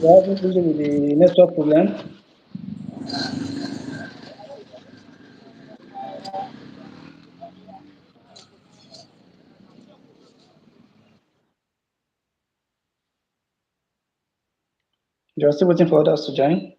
We are having issue with the network problem. You are still waiting for others to join.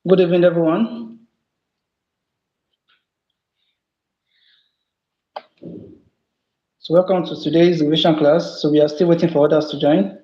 Good evening, everyone. So welcome to today's revision class. So we are still waiting for others to join.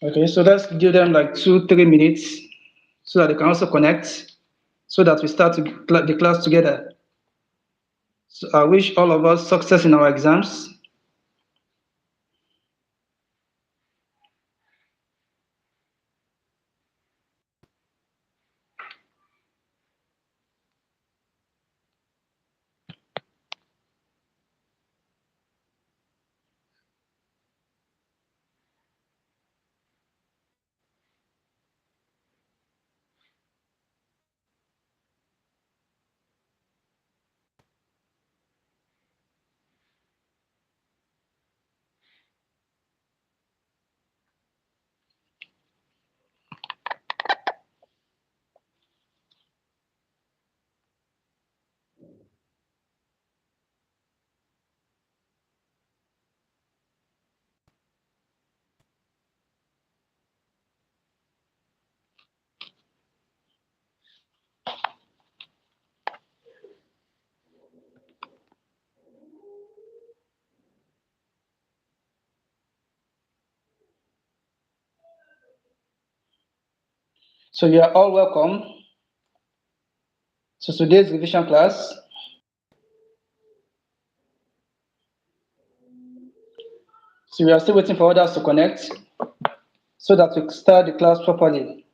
Okay, so let's give them like 2, 3 minutes so that they can also connect so that we start the class together. So I wish all of us success in our exams. So you are all welcome to today's revision class. So we are still waiting for others to connect so that we start the class properly.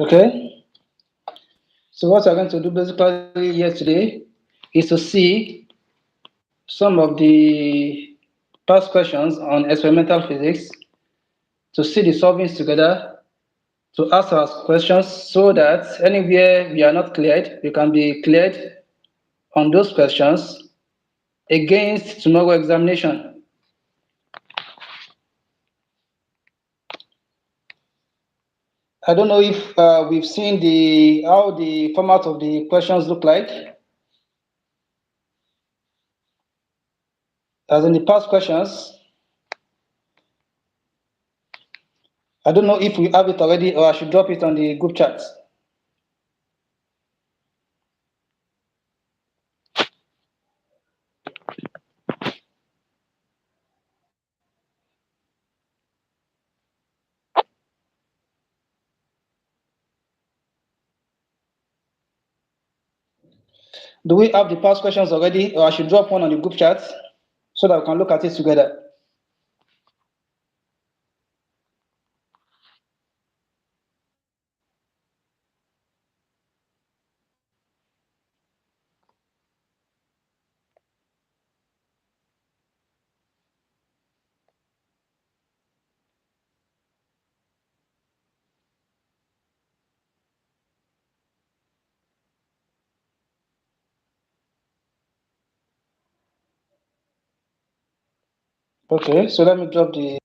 Okay. So what we're going to do basically here today is to see some of the past questions on experimental physics, to see the solvings together, to ask our questions so that anywhere we are not cleared, we can be cleared on those questions against tomorrow examination. I don't know if we've seen the how the format of the questions look like. As in the past questions, I don't know if we have it already or I should drop it on the group chat. Do we have the past questions already or I should drop one on the group chat so that we can look at it together? Okay, so let me drop the.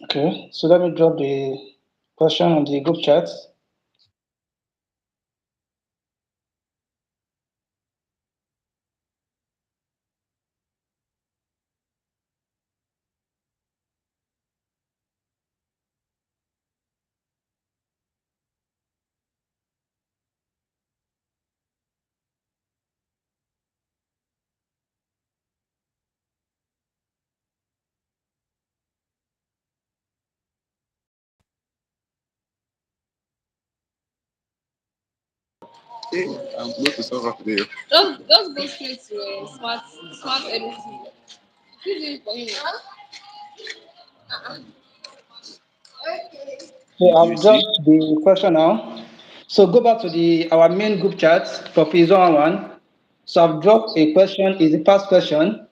Okay, so let me drop the question on the group chat. I'm supposed to solve up there. Just go straight to smart editing. You do it for him. So You I've see? dropped the question now. So go back to the our main group chat for phase 1. So I've dropped a question, is the first question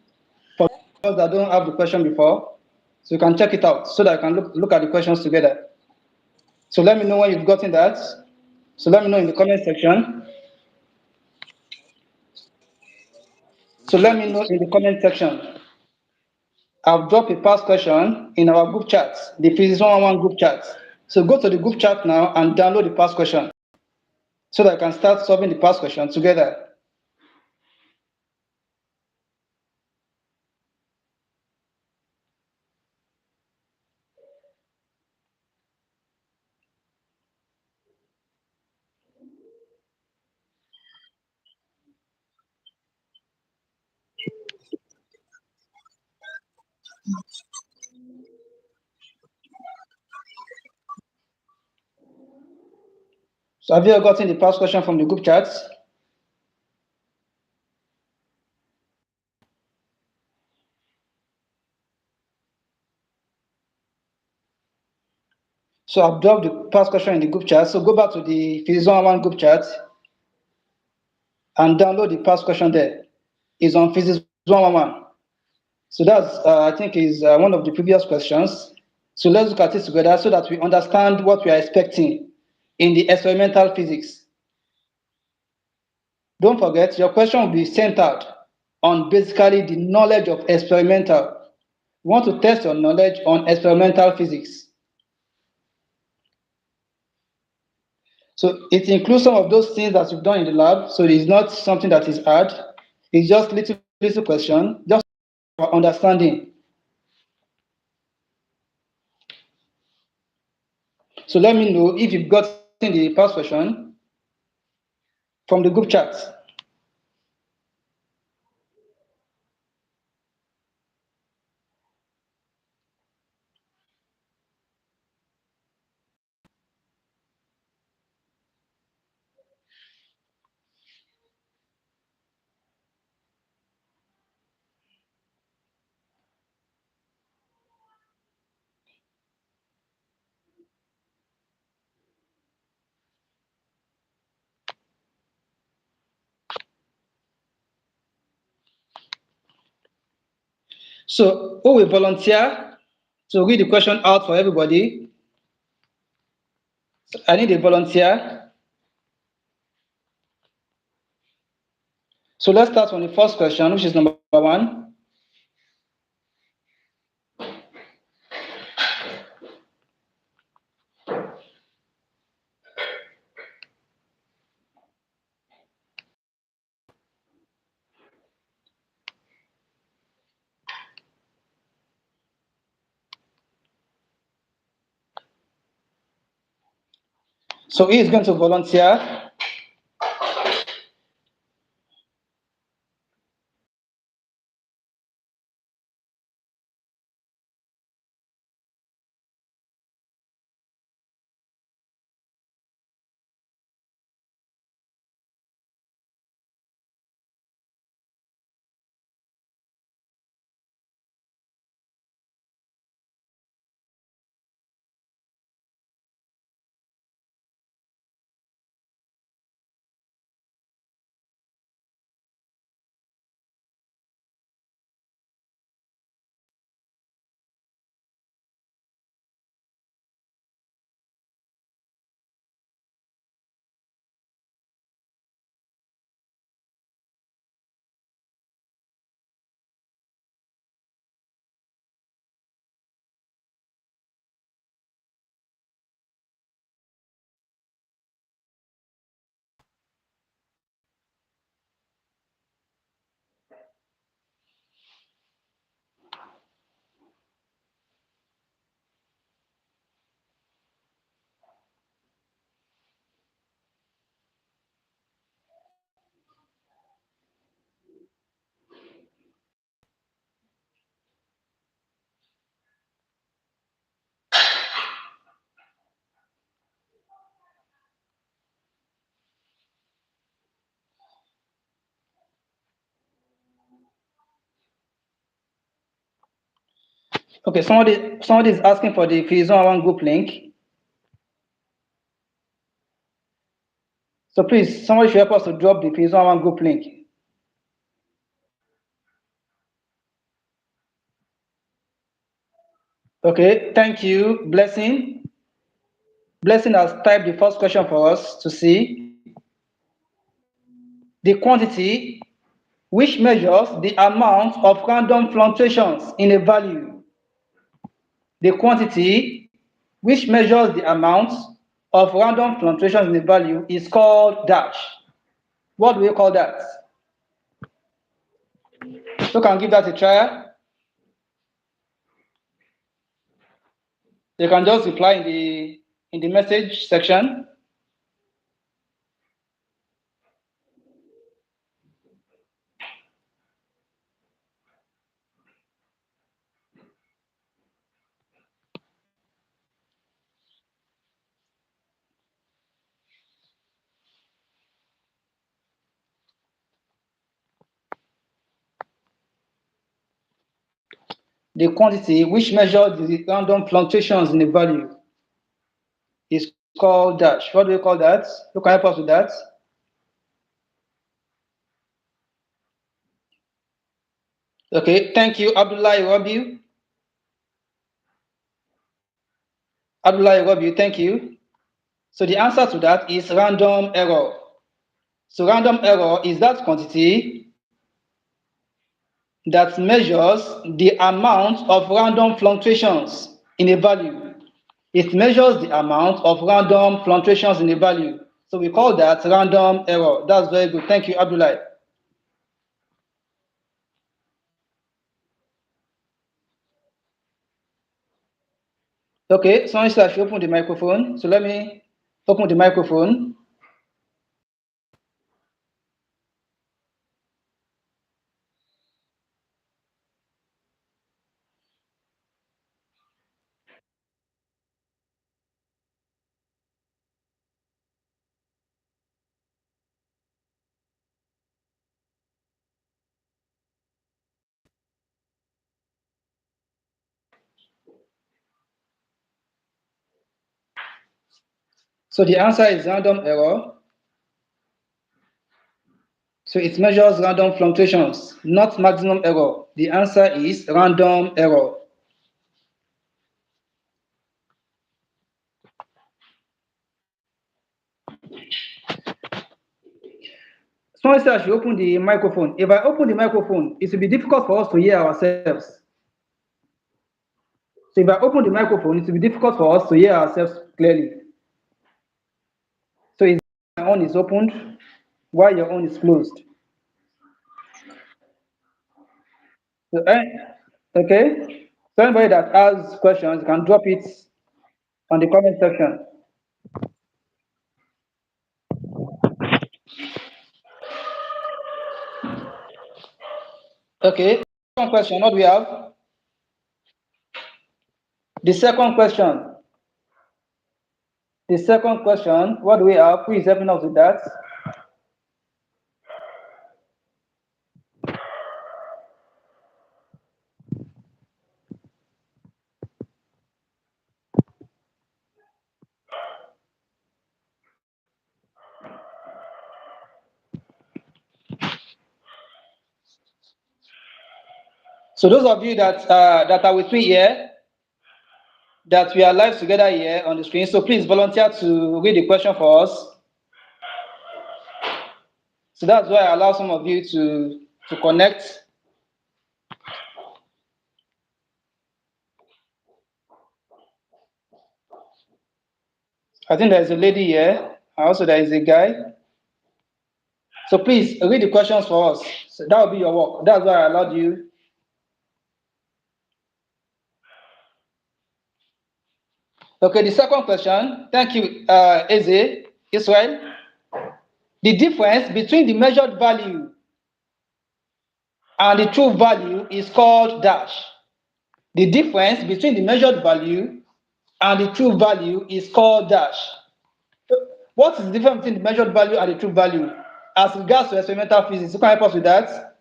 for those that don't have the question before. So you can check it out so that I can look at the questions together. So let me know when you've gotten that. So let me know in the comment section. So let me know in the comment section. I've dropped a past question in our group chat, the Physics 111 group chat. So go to the group chat now and download the past question so that I can start solving the past question together. So have you gotten the past question from the group chat? So I've dropped the past question in the group chat. So go back to the Physics 101 group chat and download the past question there. It's on Physics 111. So that's, I think, is one of the previous questions. So let's look at it together so that we understand what we are expecting in the experimental physics. Don't forget, your question will be centered on basically the knowledge of experimental. You want to test your knowledge on experimental physics. So it includes some of those things that you've done in the lab. So it's not something that is hard. It's just little question, just for understanding. So let me know if you've gotten the past question from the group chat. So who will volunteer to read the question out for everybody? I need a volunteer. So let's start from the first question, which is number 1. So he is going to volunteer. Okay, somebody is asking for the Physics 101 group link. So please, somebody should help us to drop the Physics 101 group link. Okay, thank you, Blessing. Blessing has typed the first question for us to see. The quantity which measures the amount of random fluctuations in a value. The quantity which measures the amount of random fluctuations in a value is called dash. What do we call that? You can give that a try. You can just reply in the message section. The quantity which measures the random fluctuations in a value is called dash. What do we call that? You can help us with that. Okay, thank you, Abdullah Rabiu. Abdullah Rabiu, thank you. So the answer to that is random error. So random error is that quantity that measures the amount of random fluctuations in a value. It measures the amount of random fluctuations in a value. So we call that random error. That's very good. Thank you, Abdullah. Okay, someone said I should open the microphone. So let me open the microphone. So the answer is random error. So it measures random fluctuations, not maximum error. The answer is random error. Someone said I should open the microphone. If I open the microphone, it will be difficult for us to hear ourselves. So if I open the microphone, it will be difficult for us to hear ourselves clearly. So my own is opened while your own is closed. So, okay. So anybody that has questions can drop it on the comment section. Okay. Second question. What do we have? The second question. The second question. What do we have? Who is helping us with that? So those of you that are with me here, that we are live together here on the screen. So please volunteer to read the question for us. So that's why I allow some of you to connect. I think there's a lady here. Also, there is a guy. So please read the questions for us. So that will be your work. That's why I allowed you. Okay, the second question. Thank you, Eze, Israel. The difference between the measured value and the true value is called dash. The difference between the measured value and the true value is called dash. What is the difference between the measured value and the true value? As regards to experimental physics, you can help us with that.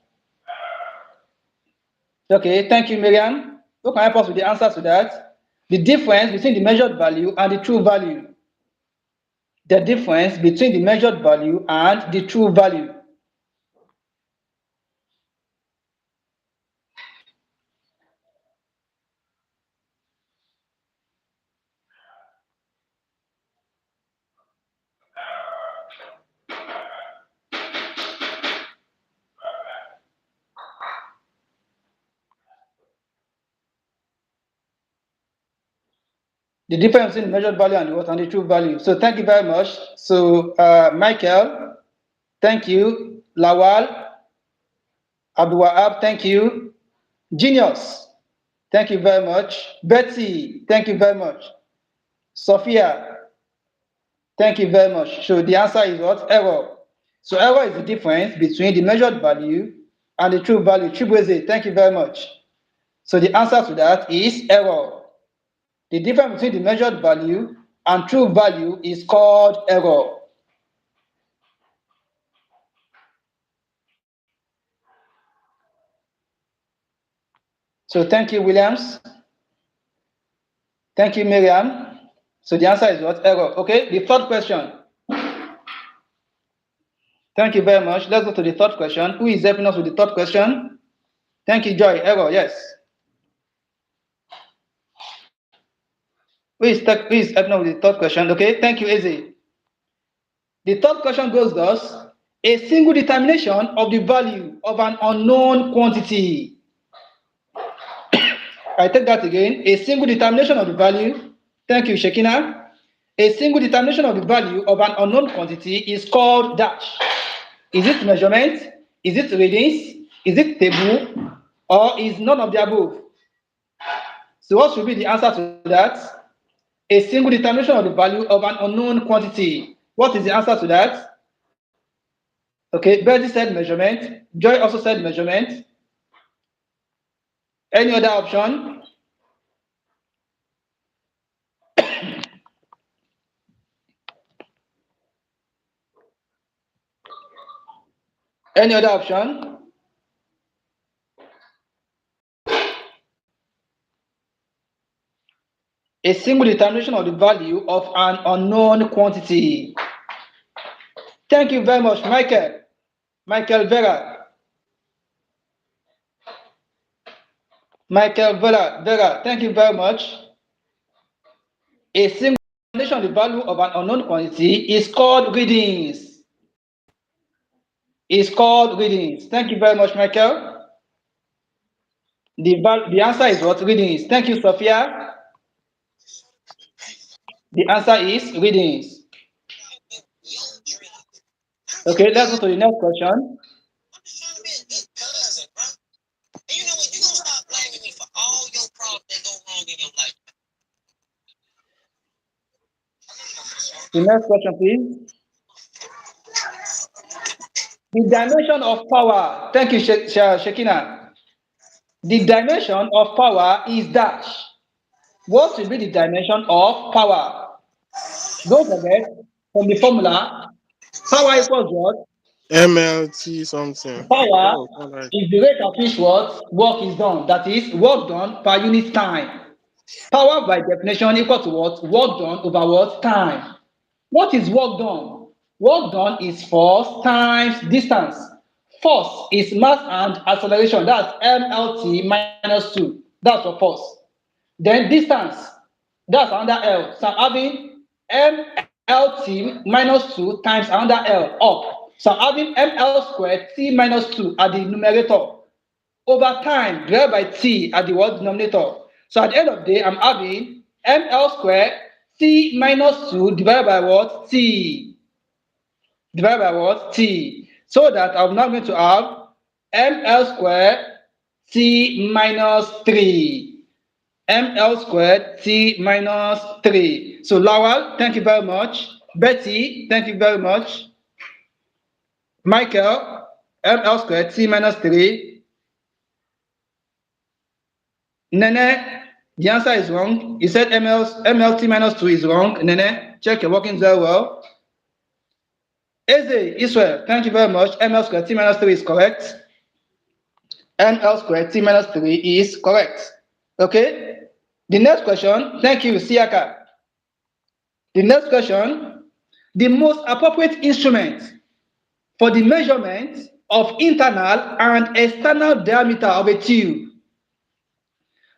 Okay, thank you, Miriam. Who can help us with the answer to that? The difference between the measured value and the true value. The difference between the measured value and the true value. The difference between the measured value and what and the true value. So thank you very much. So Michael, thank you. Lawal, Abdulwahab, thank you. Genius, thank you very much. Betsy, thank you very much. Sophia, thank you very much. So the answer is what? Error. So error is the difference between the measured value and the true value. Chibueze, thank you very much. So the answer to that is error. The difference between the measured value and true value is called error. So thank you, Williams. Thank you, Miriam. So the answer is what? Error. Okay, the third question. Thank you very much. Let's go to the third question. Who is helping us with the third question? Thank you, Joy. Error, yes. Who is helping us with the third question? Okay, thank you, Eze. The third question goes thus: a single determination of the value of an unknown quantity. I take that again. A single determination of the value. Thank you, Shekina. A single determination of the value of an unknown quantity is called dash. Is it measurement? Is it readings? Is it table? Or is none of the above? So what should be the answer to that? A single determination of the value of an unknown quantity. What is the answer to that? Okay, Betty said measurement. Joy also said measurement. Any other option? Any other option? A single determination of the value of an unknown quantity. Thank you very much, Michael. Michael Vera. Michael Vera, thank you very much. A single determination of the value of an unknown quantity is called readings. Is called readings. Thank you very much, Michael. The answer is what? Readings. Thank you, Sophia. The answer is readings. Okay, let's go to the next question. The next question, please. The dimension of power. Thank you, Shekina. The dimension of power is dash. What will be the dimension of power? Don't forget, from the formula, power equals what? MLT something. Power Oh, all right. is the rate at which what work is done. That is work done per unit time. Power by definition equal to what? Work done over what? Time. What is work done? Work done is force times distance. Force is mass and acceleration. That's MLT minus 2. That's for force. Then distance, that's under L. So I'm having MLT minus 2 times under L up. So I'm having ML squared T minus 2 at the numerator over time divided by T at the word denominator. So at the end of the day, I'm having ML squared T minus 2 divided by what? T. Divided by what? T. So that I'm now going to have ML squared T minus 3. ML squared T minus 3. So Lawal, thank you very much. Betty, thank you very much. Michael, ML squared T minus 3. Nene, the answer is wrong. You said MLT minus 2 is wrong. Nene, check your workings very well. Eze, Israel, thank you very much. ML squared T minus 3 is correct. ML squared T minus 3 is correct. Okay. The next question, thank you, Siaka. The next question, the most appropriate instrument for the measurement of internal and external diameter of a tube.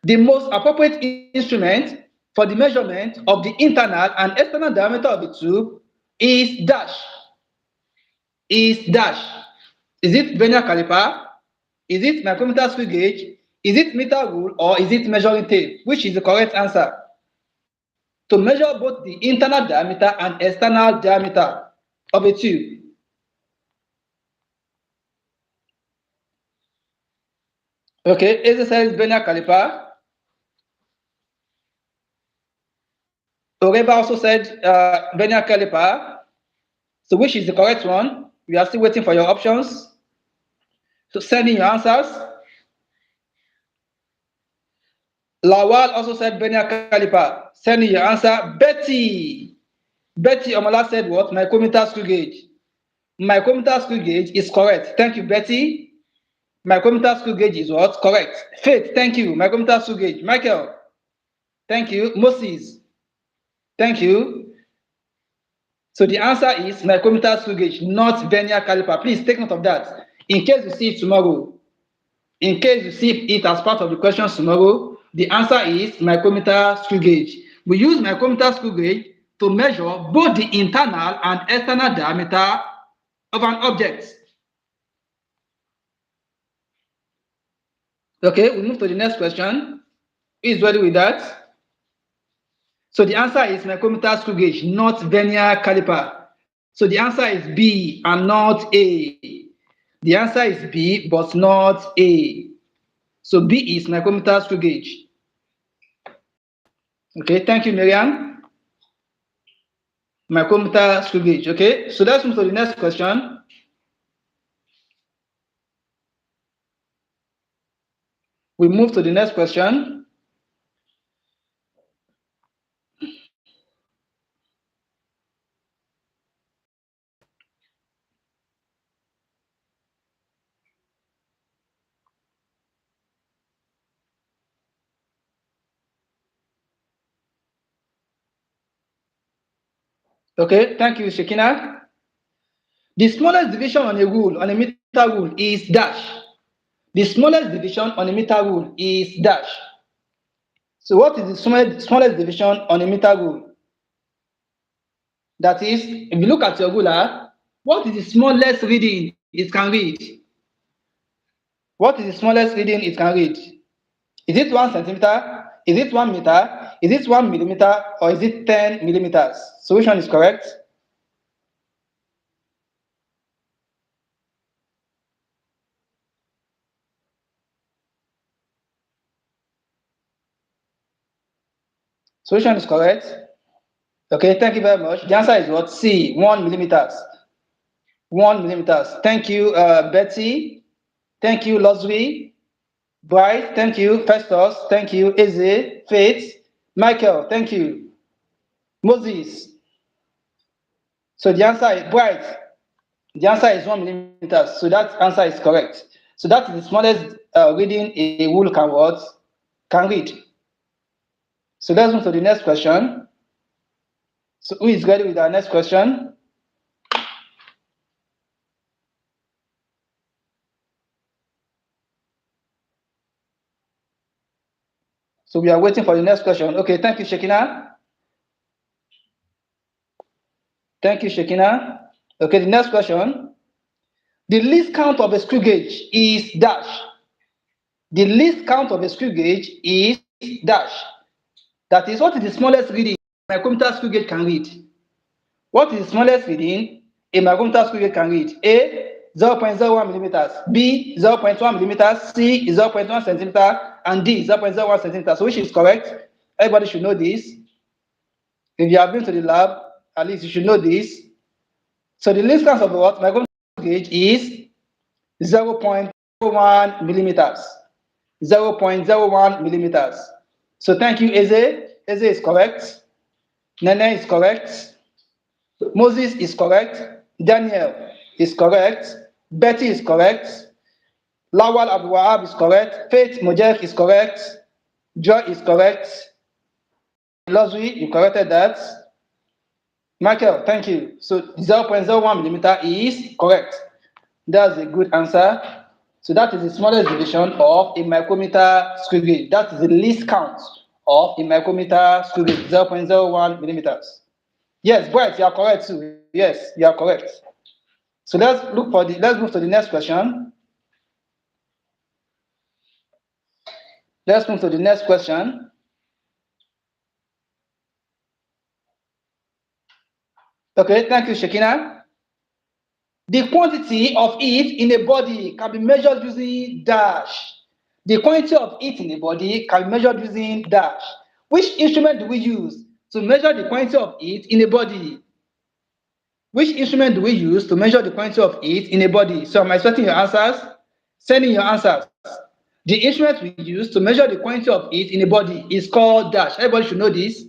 The most appropriate instrument for the measurement of the internal and external diameter of the tube is dash. Is dash. Is it vernier caliper? Is it micrometer screw gauge? Is it meter rule or is it measuring tape? Which is the correct answer? To measure both the internal diameter and external diameter of a tube. Okay, exercise vernier caliper. Oreva also said vernier caliper. So which is the correct one? We are still waiting for your options. So send in your answers. Lawal also said vernier caliper. Send in your answer. Betty Omola said what? Micrometer screw gauge. Micrometer screw gauge is correct. Thank you, Betty. Micrometer screw gauge is what? Correct. Faith, thank you. Micrometer screw gauge. Michael, thank you. Moses, thank you. So the answer is micrometer screw gauge, not vernier caliper. Please take note of that. In case you see it tomorrow, in case you see it as part of the questions tomorrow, the answer is micrometer screw gauge. We use micrometer screw gauge to measure both the internal and external diameter of an object. Okay, we move to the next question. Who is ready with that? So the answer is micrometer screw gauge, not vernier caliper. So the answer is B and not A. The answer is B, but not A. So B is micrometer screw gauge. Okay, thank you, Miriam. Micrometer screw gauge. Okay, so let's move to the next question. We move to the next question. Okay, thank you, Shekina. The smallest division on a rule, on a meter rule, is dash. The smallest division on a meter rule is dash. So what is the smallest division on a meter rule? That is, if you look at your ruler, what is the smallest reading it can read? What is the smallest reading it can read? Is it 1 centimeter? Is it 1 meter? Is it 1 millimeter? Or is it 10 millimeters? So which one is correct? So which one is correct? Okay, thank you very much. The answer is what? C, 1 millimeters. 1 millimeters. Thank you, Betty. Thank you, Losby. Bright, thank you. Festus, thank you. Eze, Faith, Michael, thank you. Moses. So the answer is Bright. The answer is 1 millimeter. So that answer is correct. So that is the smallest reading a wool can what? Can read. So let's move to the next question. So who is ready with our next question? So we are waiting for the next question. Okay, thank you, Shekina. Thank you, Shekina. Okay, the next question. The least count of a screw gauge is dash. The least count of a screw gauge is dash. That is, what is the smallest reading a micrometer screw gauge can read? What is the smallest reading a micrometer screw gauge can read? A, 0.01 millimeters, B, 0.1 millimeters, C, 0.1 centimeter, and D, 0.01 centimeter. So which is correct? Everybody should know this. If you have been to the lab, at least you should know this. So the least count of what micrometer gauge is 0.01 millimeters. 0.01 millimeters. So thank you, Eze. Eze is correct. Nene is correct. Moses is correct. Daniel is correct. Betty is correct. Lawal Abdulwahab is correct. Faith Mojek is correct. Joy is correct. Lozui, you corrected that. Michael, thank you. So 0.01 millimeter is correct. That's a good answer. So that is the smallest division of a micrometer screw gauge. That is the least count of a micrometer screw gauge, 0.01 millimeters. Yes, Bright, you are correct too. Yes, you are correct. So let's move to the next question. Let's move to the next question. Okay, thank you, Shekina. The quantity of heat in a body can be measured using dash. The quantity of heat in a body can be measured using dash. Which instrument do we use to measure the quantity of heat in a body? Which instrument do we use to measure the quantity of heat in a body? So am I expecting your answers? Sending your answers. The instrument we use to measure the quantity of heat in a body is called dash. Everybody should know this.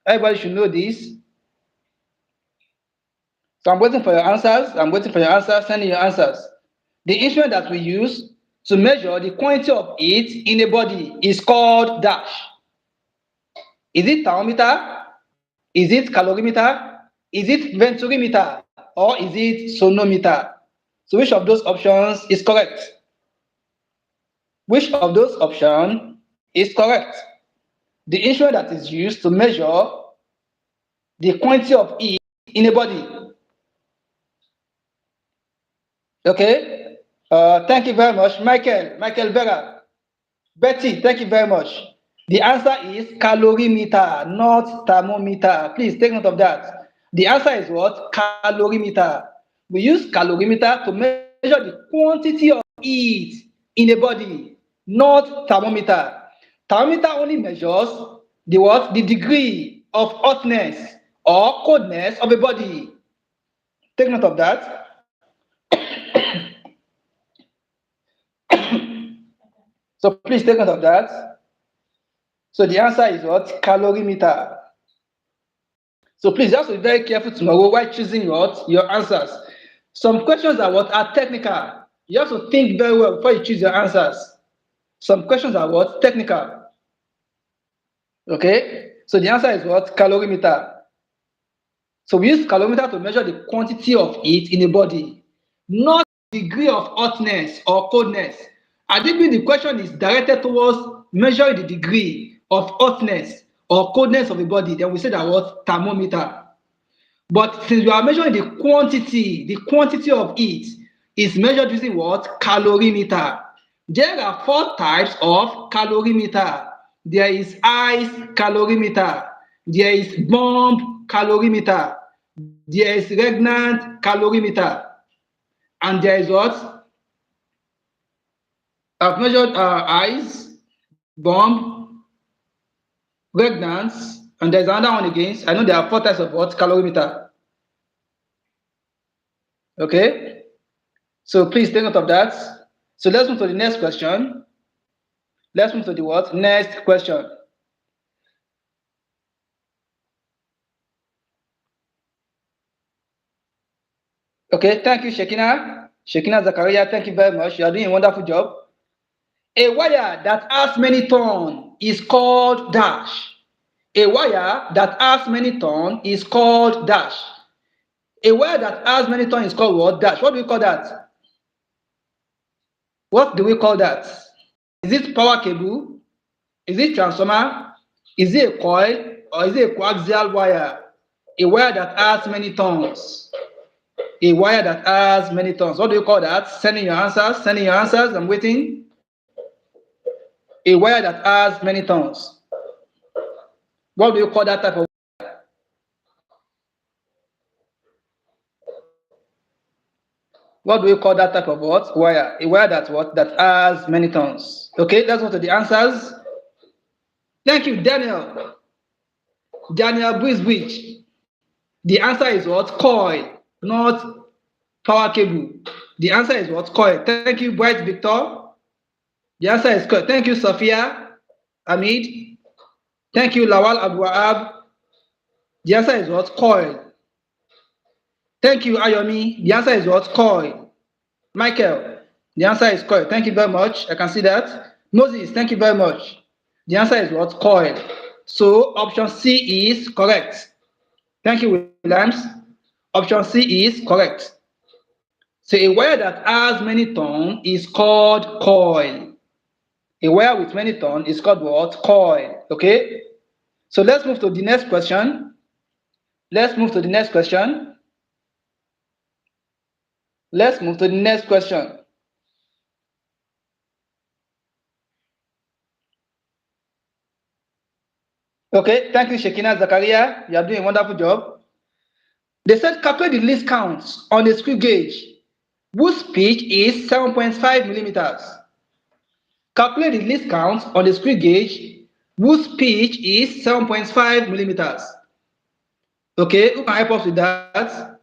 Everybody should know this. So I'm waiting for your answers. I'm waiting for your answers. Sending your answers. The instrument that we use to measure the quantity of heat in a body is called dash. Is it thermometer? Is it calorimeter? Is it venturimeter? Or is it sonometer? So which of those options is correct? Which of those options is correct? The instrument that is used to measure the quantity of heat in a body. Okay? Thank you very much. Michael Vera. Betty, thank you very much. The answer is calorimeter, not thermometer. Please take note of that. The answer is what? Calorimeter. We use calorimeter to measure the quantity of heat in a body, not thermometer. Thermometer only measures the what? The degree of hotness or coldness of a body. Take note of that. So please take note of that. So the answer is what? Calorimeter. So please just be very careful tomorrow while choosing what? Your answers. Some questions are what? Are technical. You have to think very well before you choose your answers. Some questions are what? Technical. Okay? So the answer is what? Calorimeter. So we use calorimeter to measure the quantity of heat in a body, not the degree of hotness or coldness. I think the question is directed towards measuring the degree of hotness or coldness of a body, then we say that what? Thermometer. But since we are measuring the quantity of heat is measured using what? Calorimeter. There are four types of calorimeter. There is ice calorimeter. There is bomb calorimeter. There is regnant calorimeter. And there is what? I've measured ice, bomb, regnance, and there's another one again. I know there are four types of what? Calorimeter. Okay? So please take note of that. So let's move to the next question. Let's move to the what? Next question. Okay, thank you, Shekina. Shekina Zakaria, thank you very much. You are doing a wonderful job. A wire that has many turns is called dash. A wire that has many turns is called dash. A wire that has many turns is called what? Dash. What do we call that? What do we call that? Is it power cable? Is it transformer? Is it a coil? Or is it a coaxial wire? A wire that has many turns. A wire that has many turns. What do you call that? Sending your answers. Sending your answers. I'm waiting. A wire that has many turns. What do you call that type of? What do you call that type of what? Wire. A wire that what? That has many turns. Okay, let's go to the answers. Thank you, Daniel. Daniel Brisbridge. The answer is what? Coil, not power cable. The answer is what? Coil. Thank you, Bright Victor. The answer is coil. Thank you, Sophia Amid. Thank you, Lawal Abouab. The answer is what? Coil. Thank you, Ayomi. The answer is what? Coil. Michael. The answer is coil. Thank you very much. I can see that. Moses, thank you very much. The answer is what? Coil. So option C is correct. Thank you, Williams. Option C is correct. So a wire that has many turns is called coil. A wire with many turns is called what? Coil. Okay? So let's move to the next question. Let's move to the next question. Let's move to the next question. Okay, thank you, Shekina Zakaria. You are doing a wonderful job. They said calculate the least counts on a screw gauge whose pitch is 7.5 millimeters. Calculate the least count on the screw gauge whose pitch is 7.5 millimeters. Okay, who can help us with that?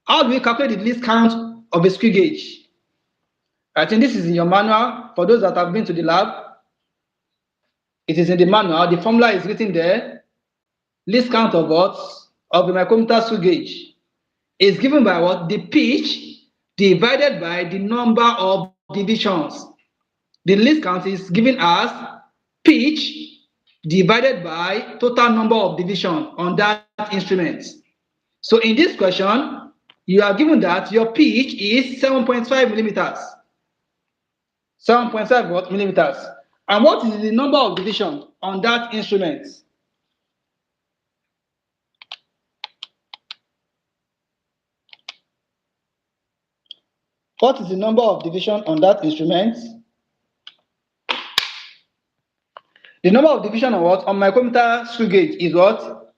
How do we calculate the least count of a screw gauge? I think this is in your manual. For those that have been to the lab, it is in the manual. The formula is written there. Least count of what? Of the micrometer screw gauge is given by what? The pitch divided by the number of divisions. The least count is given as pitch divided by total number of division on that instrument. So in this question, you are given that your pitch is 7.5 millimeters. 7.5 what? Millimeters. And what is the number of division on that instrument? What is the number of division on that instrument? The number of division on what? On micrometer screw gauge is what?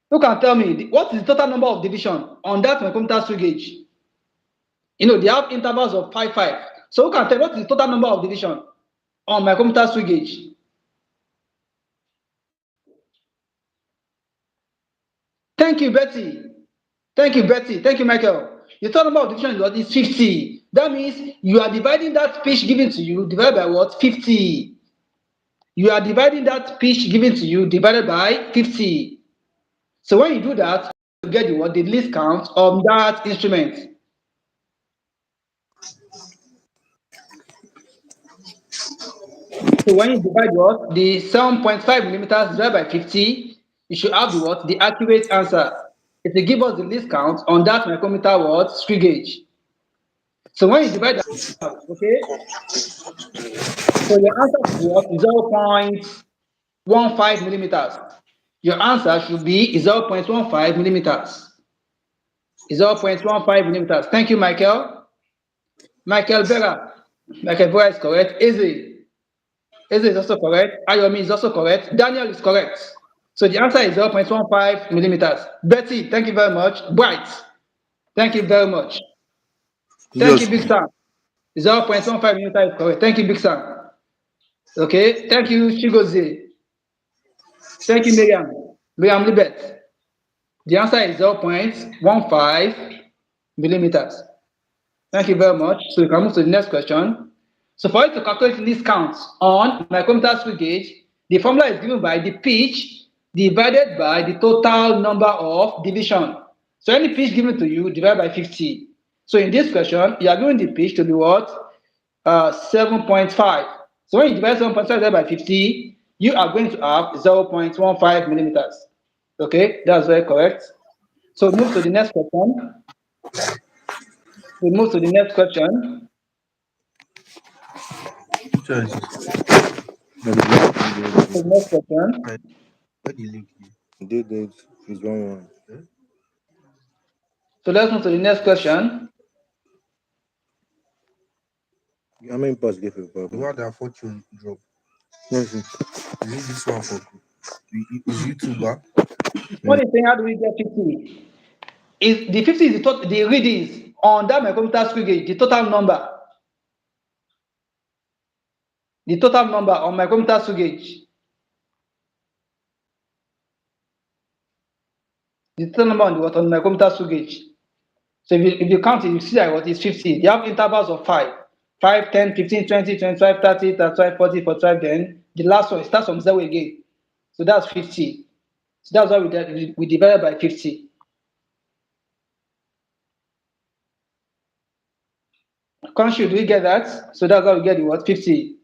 Who can tell me what is the total number of division on that micrometer screw gauge? You know, they have intervals of 5, 5. So who can tell what is the total number of division on micrometer screw gauge? Thank you, Betty. Thank you, Betty. Thank you, Michael. The total number of division is what? Is 50. That means you are dividing that pitch given to you divided by what? 50. You are dividing that pitch given to you divided by 50. So when you do that, you get the what? The least count of that instrument. So when you divide what? The 7.5 millimeters divided by 50, you should have the what? The accurate answer. It will give us the least count on that micrometer what? Screw gauge. So when you divide that out, okay, so your answer should be what? 0.15 millimeters. Your answer should be 0.15 millimeters. 0.15 millimeters. Thank you, Michael. Michael Vera. Michael Vera is correct. Eze. Eze is also correct. Ayomi is also correct. Daniel is correct. So the answer is 0.15 millimeters. Betty, thank you very much. Bright, thank you very much. Thank you, Yes. Big Sam. 0.15 millimeters is correct. Thank you, Big Sam. Okay. Thank you, Chigoze. Thank you, Miriam. Miriam Libet. The answer is 0.15 millimeters. Thank you very much. So we can move to the next question. So for you to calculate least counts on micrometer screw gauge, the formula is given by the pitch divided by the total number of division. So any pitch given to you divided by 50. So in this question, you are given the pitch to be what? 7.5. So when you divide 7.5 divided by 50, you are going to have 0.15 millimeters. Okay, that's very correct. So move to the next question. We move to the next question. Which one is this? No, The next question. where the link is? Did it is one. So let's move to the next question. How many parts give you? The one that fortune drop. Yes. Is it this one for is YouTuber? What is saying, how do we get 50? Is the 50 is the readings on that micrometer screw gauge, the total number. The total number on micrometer screw gauge. The total number on the what on micrometer screw gauge. So if you count it, you see that what is 50. They have intervals of 5. 5, 10, 15, 20, 25, 30, 35, 40, 45. Then the last one starts from 0 again. So that's 50. So that's why we divide by 50. Conscious, do we get that? So that's how we get the what? 50.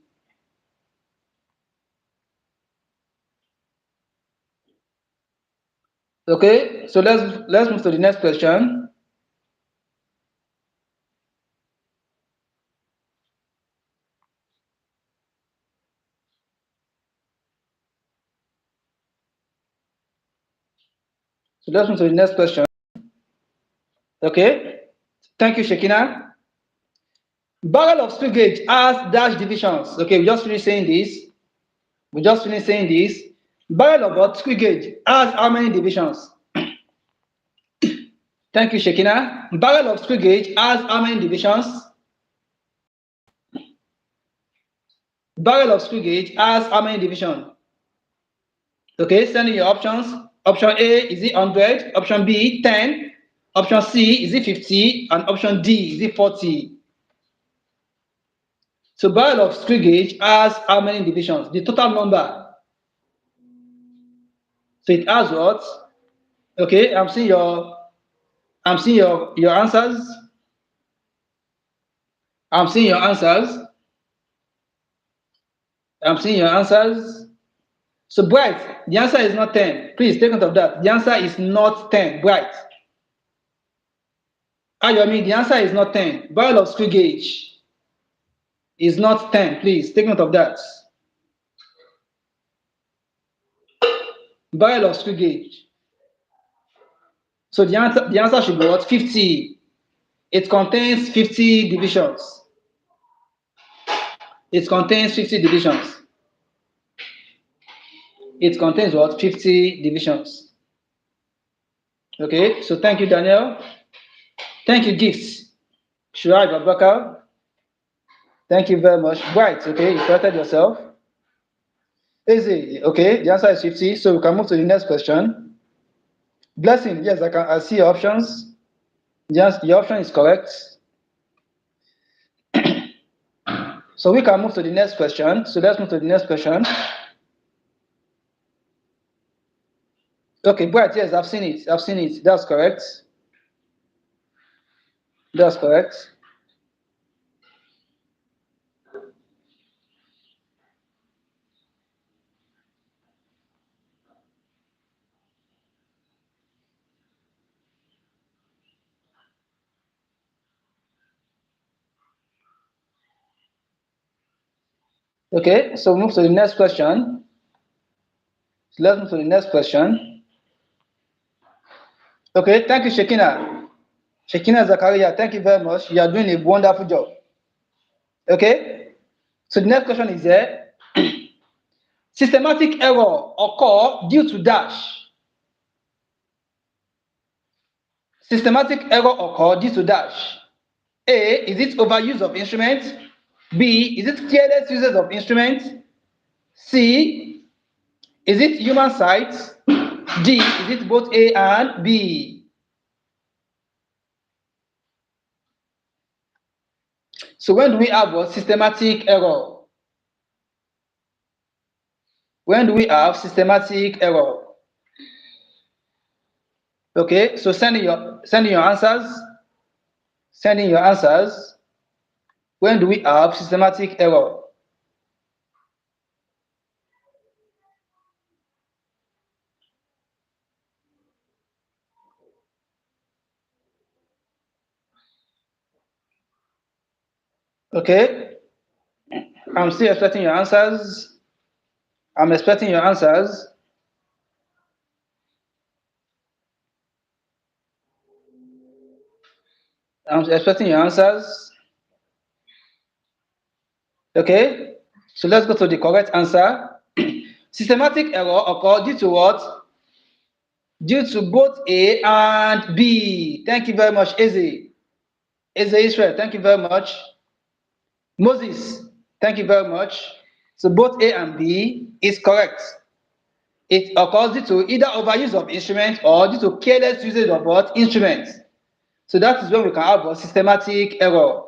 Okay, so let's move to the next question. So let's move to the next question. Okay, thank you, Shekina. Barrel of screw gauge has dash divisions. Okay, we just finished saying this. We just finished saying this. Barrel of what screw gauge has how many divisions? Thank you, Shekina. Barrel of screw gauge has how many divisions? Barrel of screw gauge has how many divisions? Okay, send in your options. Option A, is it 100? Option B, 10. Option C, is it 50? And option D, is it 40? So barrel of screw gauge has how many divisions? The total number. So it has what? Okay, I'm seeing your answers. I'm seeing your answers. I'm seeing your answers. So Bright, the answer is not 10. Please take note of that. The answer is not 10. Bright. Ayomi, the answer is not 10. Barrel of screw gauge is not 10. Please take note of that. Barrel of screw gauge. So the answer should be what? 50. It contains 50 divisions. It contains 50 divisions. It contains what? 50 divisions. Okay, so thank you, Daniel. Thank you, Gifts. Shuaib Abubakar. Thank you very much. Right, okay, you corrected yourself. Easy, okay, the answer is 50, so we can move to the next question. Blessing, yes, I see your options. Yes, your option is correct. So we can move to the next question. So let's move to the next question. Okay, Bright, yes, I've seen it. I've seen it. That's correct. That's correct. Okay, so move to the next question. So let's move to the next question. Okay, thank you, Shekina. Shekina Zakaria, thank you very much. You are doing a wonderful job. Okay, so the next question is here. Systematic error occur due to dash. Systematic error occur due to dash. A, is it overuse of instruments? B, is it careless usage of instruments? C, is it human sites? D, is it both A and B? So when do we have a systematic error? When do we have systematic error? Okay, so send in your answers. Send in your answers. When do we have systematic error? Okay, I'm still expecting your answers. I'm expecting your answers. I'm expecting your answers. Okay, so let's go to the correct answer. Systematic error occurs due to what? Due to both A and B. Thank you very much, Eze. Eze Israel, thank you very much. Moses, thank you very much. So both A and B is correct. It occurs due to either overuse of instruments or due to careless usage of what? Instruments. So that is when we can have a systematic error.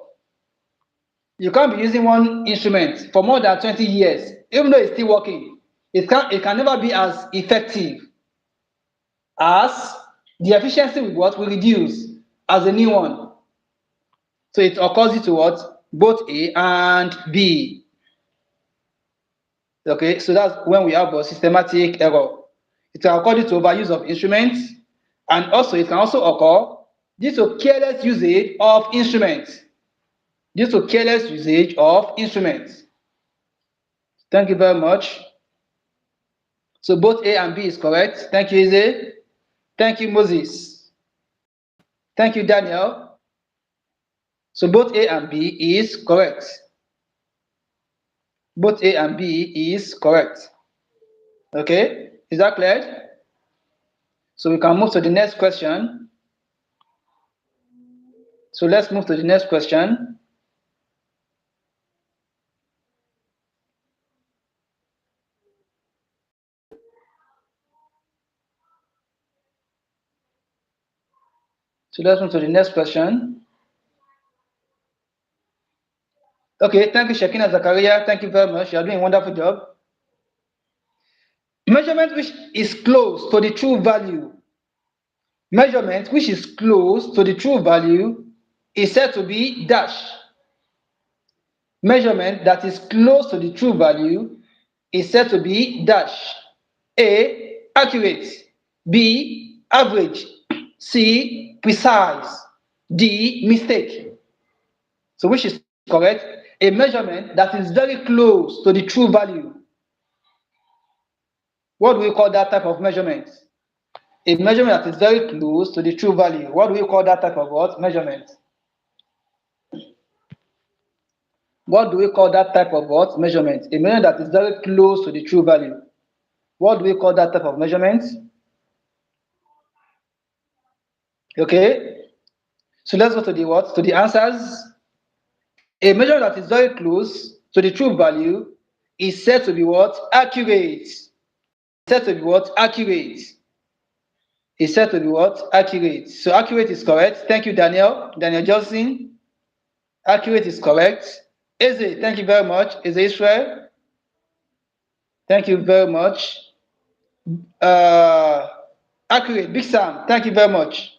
You can't be using one instrument for more than 20 years, even though it's still working. It can never be as effective as the efficiency with what will reduce as a new one. So it occurs due to what? Both A and B. Okay, so that's when we have a systematic error. It can occur due to overuse of instruments, and also it can also occur due to careless usage of instruments. Due to careless usage of instruments. Thank you very much. So both A and B is correct. Thank you, Eze. Thank you, Moses. Thank you, Daniel. So both A and B is correct. Both A and B is correct. Okay, is that clear? So we can move to the next question. So let's move to the next question. So let's move to the next question. Okay, thank you, Shekina Zakaria. Thank you very much. You are doing a wonderful job. Measurement which is close to the true value. Measurement which is close to the true value is said to be dash. Measurement that is close to the true value is said to be dash. A. Accurate. B. Average. C. Precise. D. Mistake. So which is correct? A measurement that is very close to the true value. What do we call that type of measurement? A measurement that is very close to the true value. What do we call that type of what? Measurement. What do we call that type of what? Measurement. A measurement that is very close to the true value. What do we call that type of measurement? Okay. So let's go to the what? To the answers. A measurement that is very close to the true value is said to be what? Accurate. Said to be what? Accurate. Is said to be what? Accurate. So accurate is correct. Thank you, Daniel. Daniel Johnson. Accurate is correct. Eze, thank you very much. Eze Israel. Thank you very much. Accurate. Big Sam, thank you very much.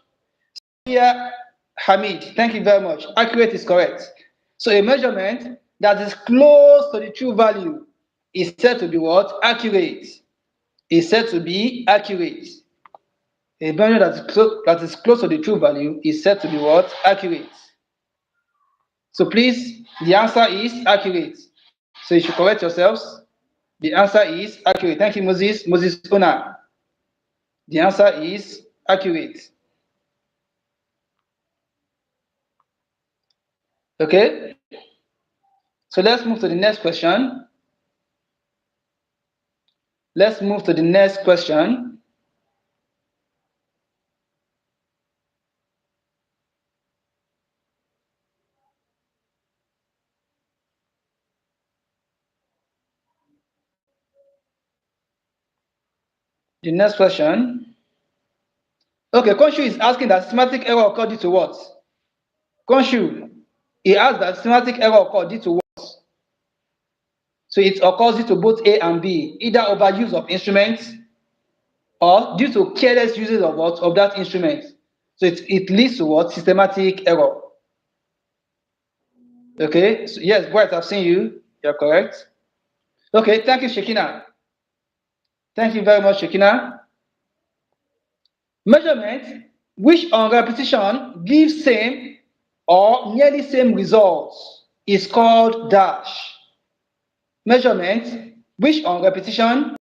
Here, Hamid, thank you very much. Accurate is correct. So a measurement that is close to the true value is said to be what? Accurate. Is said to be accurate. A measurement that is close to the true value is said to be what? Accurate. So please, the answer is accurate. So you should correct yourselves. The answer is accurate. Thank you, Moses. Moses Ona. The answer is accurate. Okay? So let's move to the next question. Let's move to the next question. The next question. Okay, Konshu is asking that systematic error occurred due to what? Konshu, he asked that systematic error occurred due to what? So it occurs due to both A and B, either overuse of instruments or due to careless uses of what? Of that instrument. So it leads to what? Systematic error. Okay, so yes, Bright, I've seen you. You're correct. Okay, thank you, Shekina. Thank you very much, Shekina. Measurement which on repetition gives same or nearly same results is called dash. Measurement which on repetition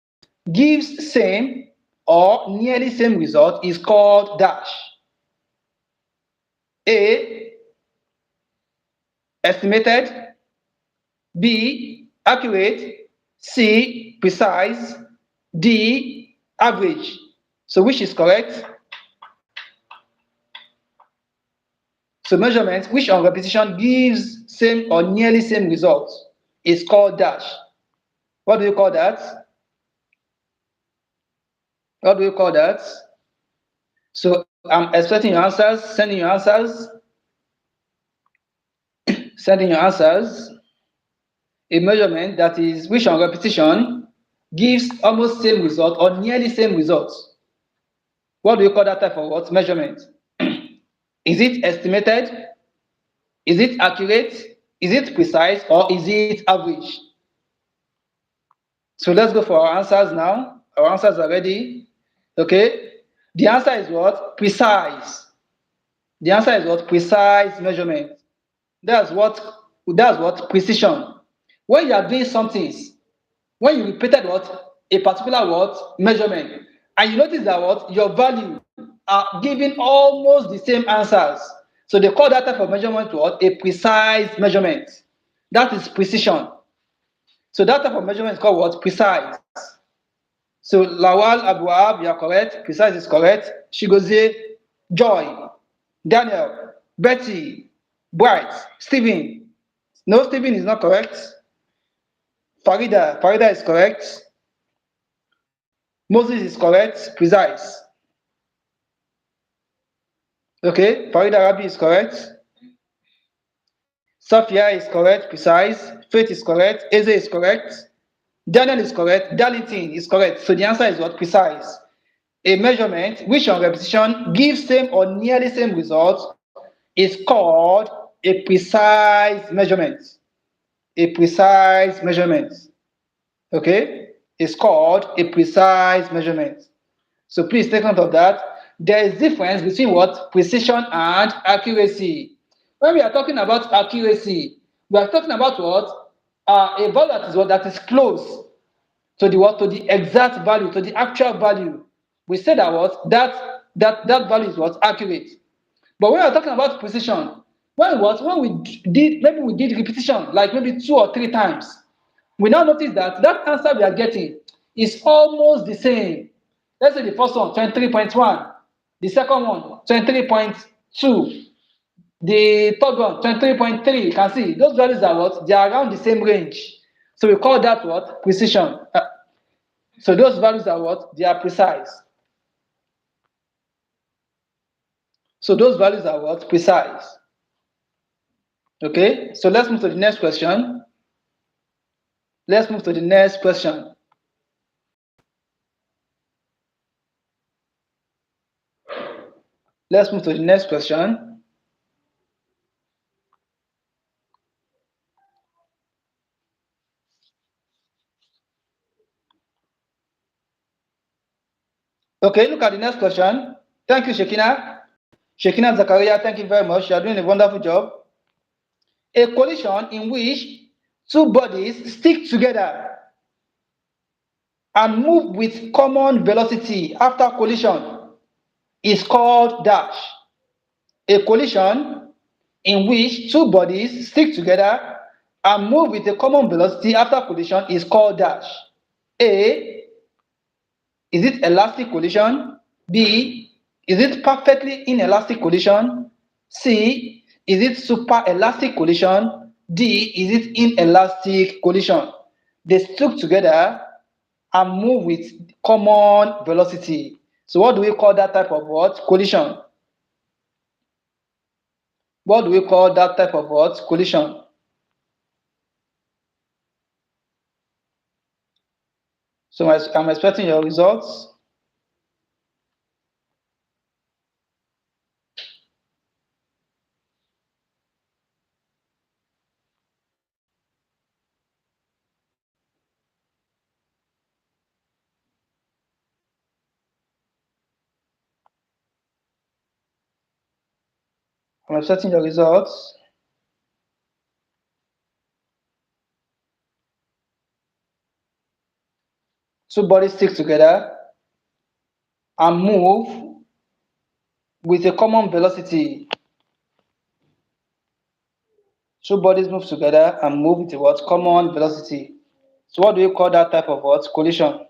gives same or nearly same result is called dash. A. Estimated. B. Accurate. C. Precise. D. Average. So which is correct? So measurement which on repetition gives same or nearly same results is called dash. What do you call that? What do you call that? So I'm expecting your answers, sending your answers, sending your answers. A measurement that is which on repetition gives almost same result or nearly same results. What do you call that type of what? Measurement? Is it estimated? Is it accurate? Is it precise? Or is it average? So let's go for our answers now. Our answers are ready. Okay? The answer is what? Precise. The answer is what? Precise measurement. That's what that's what precision. When you are doing something, when you repeated what? A particular what? Measurement. And you notice that what? Your value are giving almost the same answers. So they call that type of measurement what? A precise measurement. That is precision. So that type of measurement is called what? Precise. So Lawal Abuab, you are correct. Precise is correct. Shigozie, Joy, Daniel, Betty, Bright, Stephen. No, Stephen is not correct. Farida is correct. Moses is correct. Precise. Okay, Farida Rabi is correct. Safia is correct. Precise. Faith is correct. Eze is correct. Daniel is correct. Darlington is correct. So the answer is what? Precise. A measurement which on repetition gives same or nearly same results is called a precise measurement. A precise measurement. Okay? It's called a precise measurement. So please take note of that. There is difference between what? Precision and accuracy. When we are talking about accuracy, we are talking about what? A value that is what? That is close to the what? To the exact value, to the actual value. We say that what? That value is what? Accurate. But when we're talking about precision, when what? When we did maybe we did repetition, like maybe 2 or 3 times, we now notice that that answer we are getting is almost the same. Let's say the first one, 23.1, the second one, 23.2, the third one, 23.3. You can see those values are what? They are around the same range. So we call that what? Precision. So those values are what? They are precise. So those values are what? Precise. Okay, so let's move to the next question. Let's move to the next question. Let's move to the next question. Okay, look at the next question. Thank you, Shekina. Shekina Zakaria, thank you very much. You are doing a wonderful job. A collision in which two bodies stick together and move with common velocity after collision is called dash. A collision in which two bodies stick together and move with a common velocity after collision is called dash. A, is it elastic collision? B, is it perfectly inelastic collision? C, is it super elastic collision? D, is it inelastic collision? They stick together and move with common velocity. So what do we call that type of what? Collision. What do we call that type of what? Collision. So I'm expecting your results. I'm expecting your results. Two bodies stick together and move with a common velocity. Two bodies move together and move with what? Common velocity. So what do you call that type of what? Collision.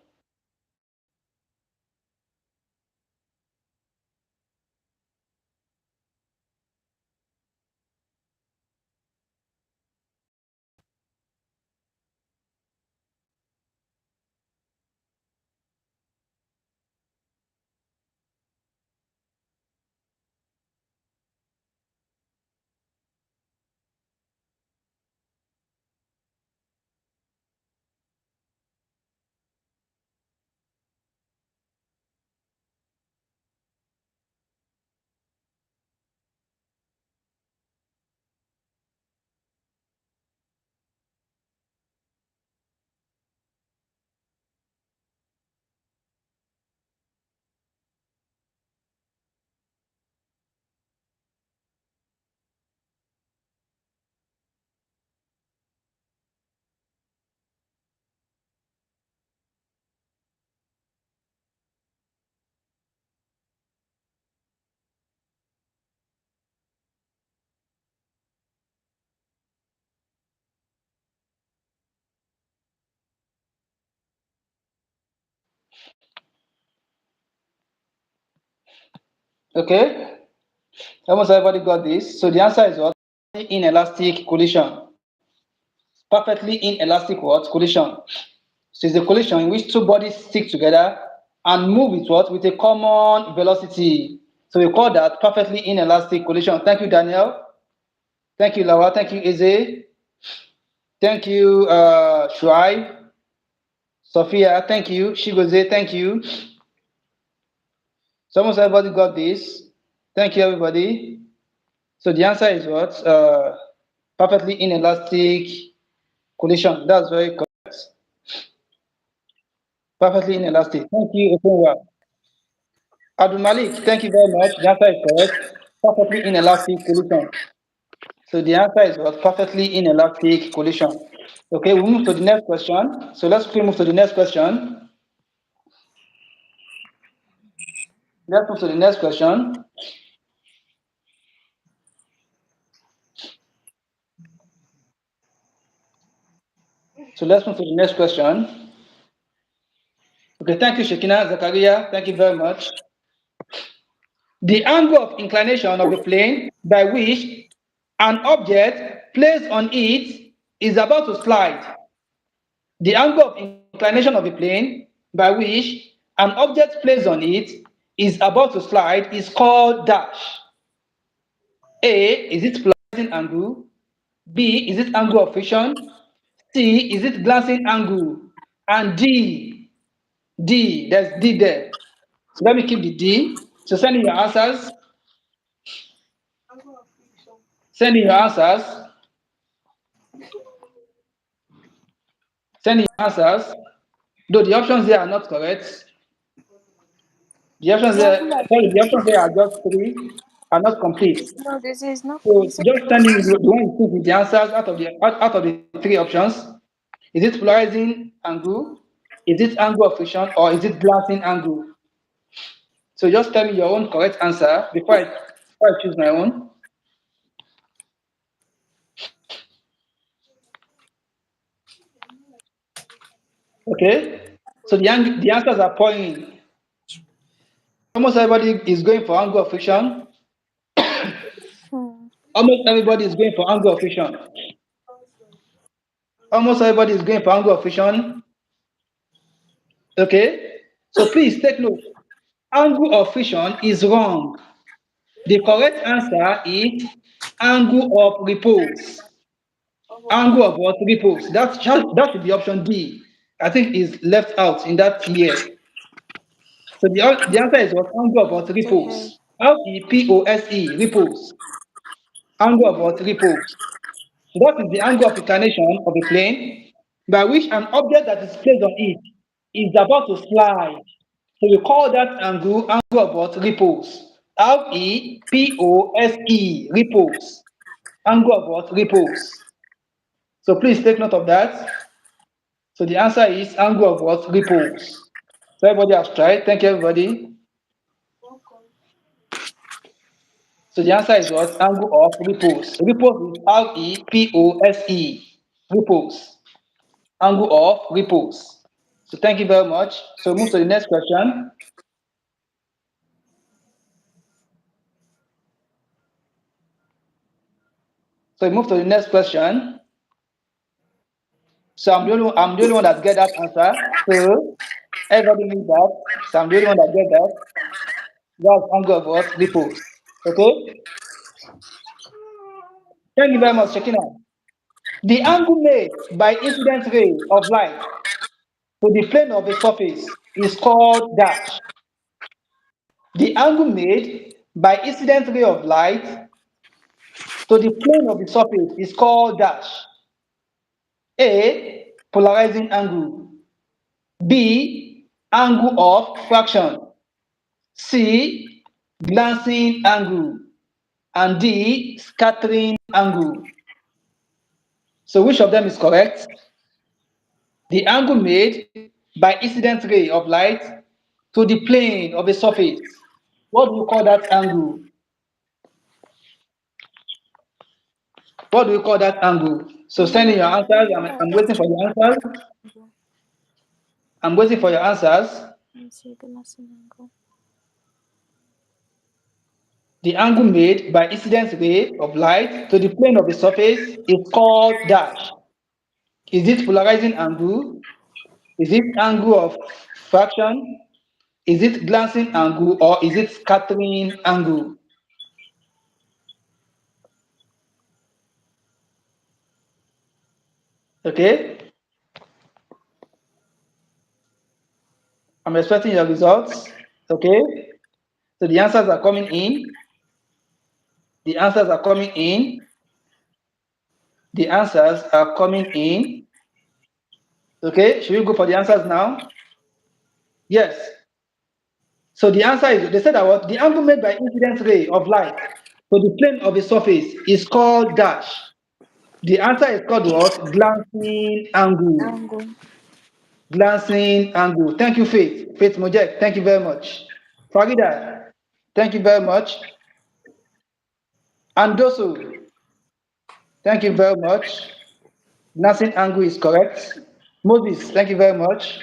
Okay, almost everybody got this. So the answer is what? Inelastic collision. Perfectly inelastic what? Collision. So it's a collision in which two bodies stick together and move with what? With a common velocity. So we call that perfectly inelastic collision. Thank you, Daniel. Thank you, Laura. Thank you, Eze. Thank you, Shuai. Sophia, thank you. Shigoze, thank you. So almost everybody got this. Thank you, everybody. So the answer is what? Perfectly inelastic collision. That's very correct. Perfectly inelastic. Thank you, Openwa. Abdul Malik, thank you very much. The answer is correct. Perfectly inelastic collision. So the answer is what? Perfectly inelastic collision. Okay, we move to the next question. So let's quickly move to the next question. Let's move to the next question. So let's move to the next question. Okay, thank you, Shekina Zakaria. Thank you very much. The angle of inclination of a plane by which an object placed on it is about to slide. The angle of inclination of a plane by which an object placed on it is about to slide is called dash. A, is it polarizing angle? B, is it angle of friction? C, is it glancing angle? And D, there's D there. So let me keep the D. So send in your answers. Send in your answers. Send in your answers. Though the options there are not correct. The options No, there, Abdullah. sorry, the options there are just three, are not complete. No, this is not. So He said just send in the one you think with the answers out of the three options. Is it polarizing angle? Is it angle of friction or is it glancing angle? So just tell me your own correct answer before I choose my own. Okay. So the answers are pouring. Almost everybody is going for angle of friction. hmm. Almost everybody is going for angle of friction. Almost everybody is going for angle of friction. Okay. So please take note. Angle of friction is wrong. The correct answer is angle of repose. Angle of what? Repose. That should be option D. I think is left out in that here. So the answer is what? Angle of what? Okay. Repose. Repose. Repose. Angle of what? Repose. So that is the angle of inclination of a plane by which an object that is placed on it is about to slide. So we call that angle of what? Repose. Repose. Angle of what? Repose. So please take note of that. So the answer is angle of what? Repose. So everybody has tried. Thank you, everybody. So the answer is what? Angle of repose. Repose is Repose. Repose. Angle of repose. So thank you very much. So move to the next question. So we move to the next question. So I'm the only one that get that answer. So everybody knows that. So I'm the only one that get that. That's angle of what? Repose. Okay? Thank you very much, Shekina. The angle made by incident ray of light to the plane of a surface is called dash. The angle made by incident ray of light to the plane of the surface is called dash. A, polarizing angle. B, angle of fraction. C, glancing angle. And D, scattering angle. So which of them is correct? The angle made by incident ray of light to the plane of a surface. What do you call that angle? What do you call that angle? So send in your answers. I'm waiting for your answers. I'm waiting for your answers. Let me see the last angle. The angle made by incident ray of light to the plane of the surface is called dash. Is it polarizing angle? Is it angle of fraction? Is it glancing angle or is it scattering angle? Okay, I'm expecting your results. Okay, so the answers are coming in. The answers are coming in. The answers are coming in. Okay, should we go for the answers now? Yes. So the answer is they said that what the angle made by incident ray of light to the plane of a surface is called dash. The answer is called what? Glancing angle. Angle. Glancing angle. Thank you, Faith. Faith Mojek. Thank you very much. Farida. Thank you very much. Andoso. Thank you very much. Glancing angle is correct. Moses. Thank you very much.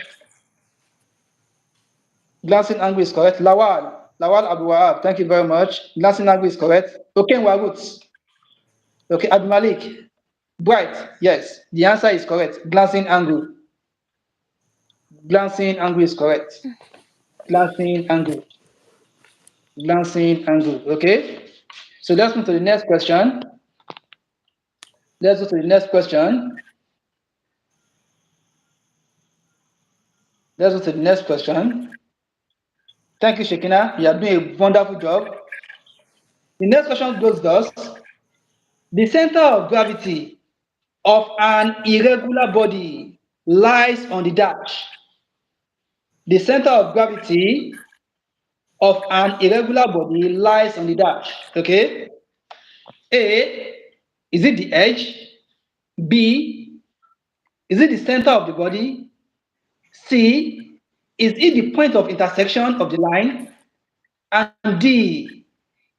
Glancing angle is correct. Lawal. Lawal Abu Wahab. Thank you very much. Glancing angle is correct. Okay, Warut. Okay, Abdul Malik. Bright. Yes, the answer is correct. Glancing angle. Glancing angle is correct. Glancing angle. Glancing angle. Okay. So let's move to the next question. Let's go to the next question. Let's go to the next question. Thank you, Shekina. You are doing a wonderful job. The next question goes thus. The center of gravity of an irregular body lies on the dash. The center of gravity of an irregular body lies on the dash. Okay. A, is it the edge? B, is it the center of the body? C, is it the point of intersection of the line? And D,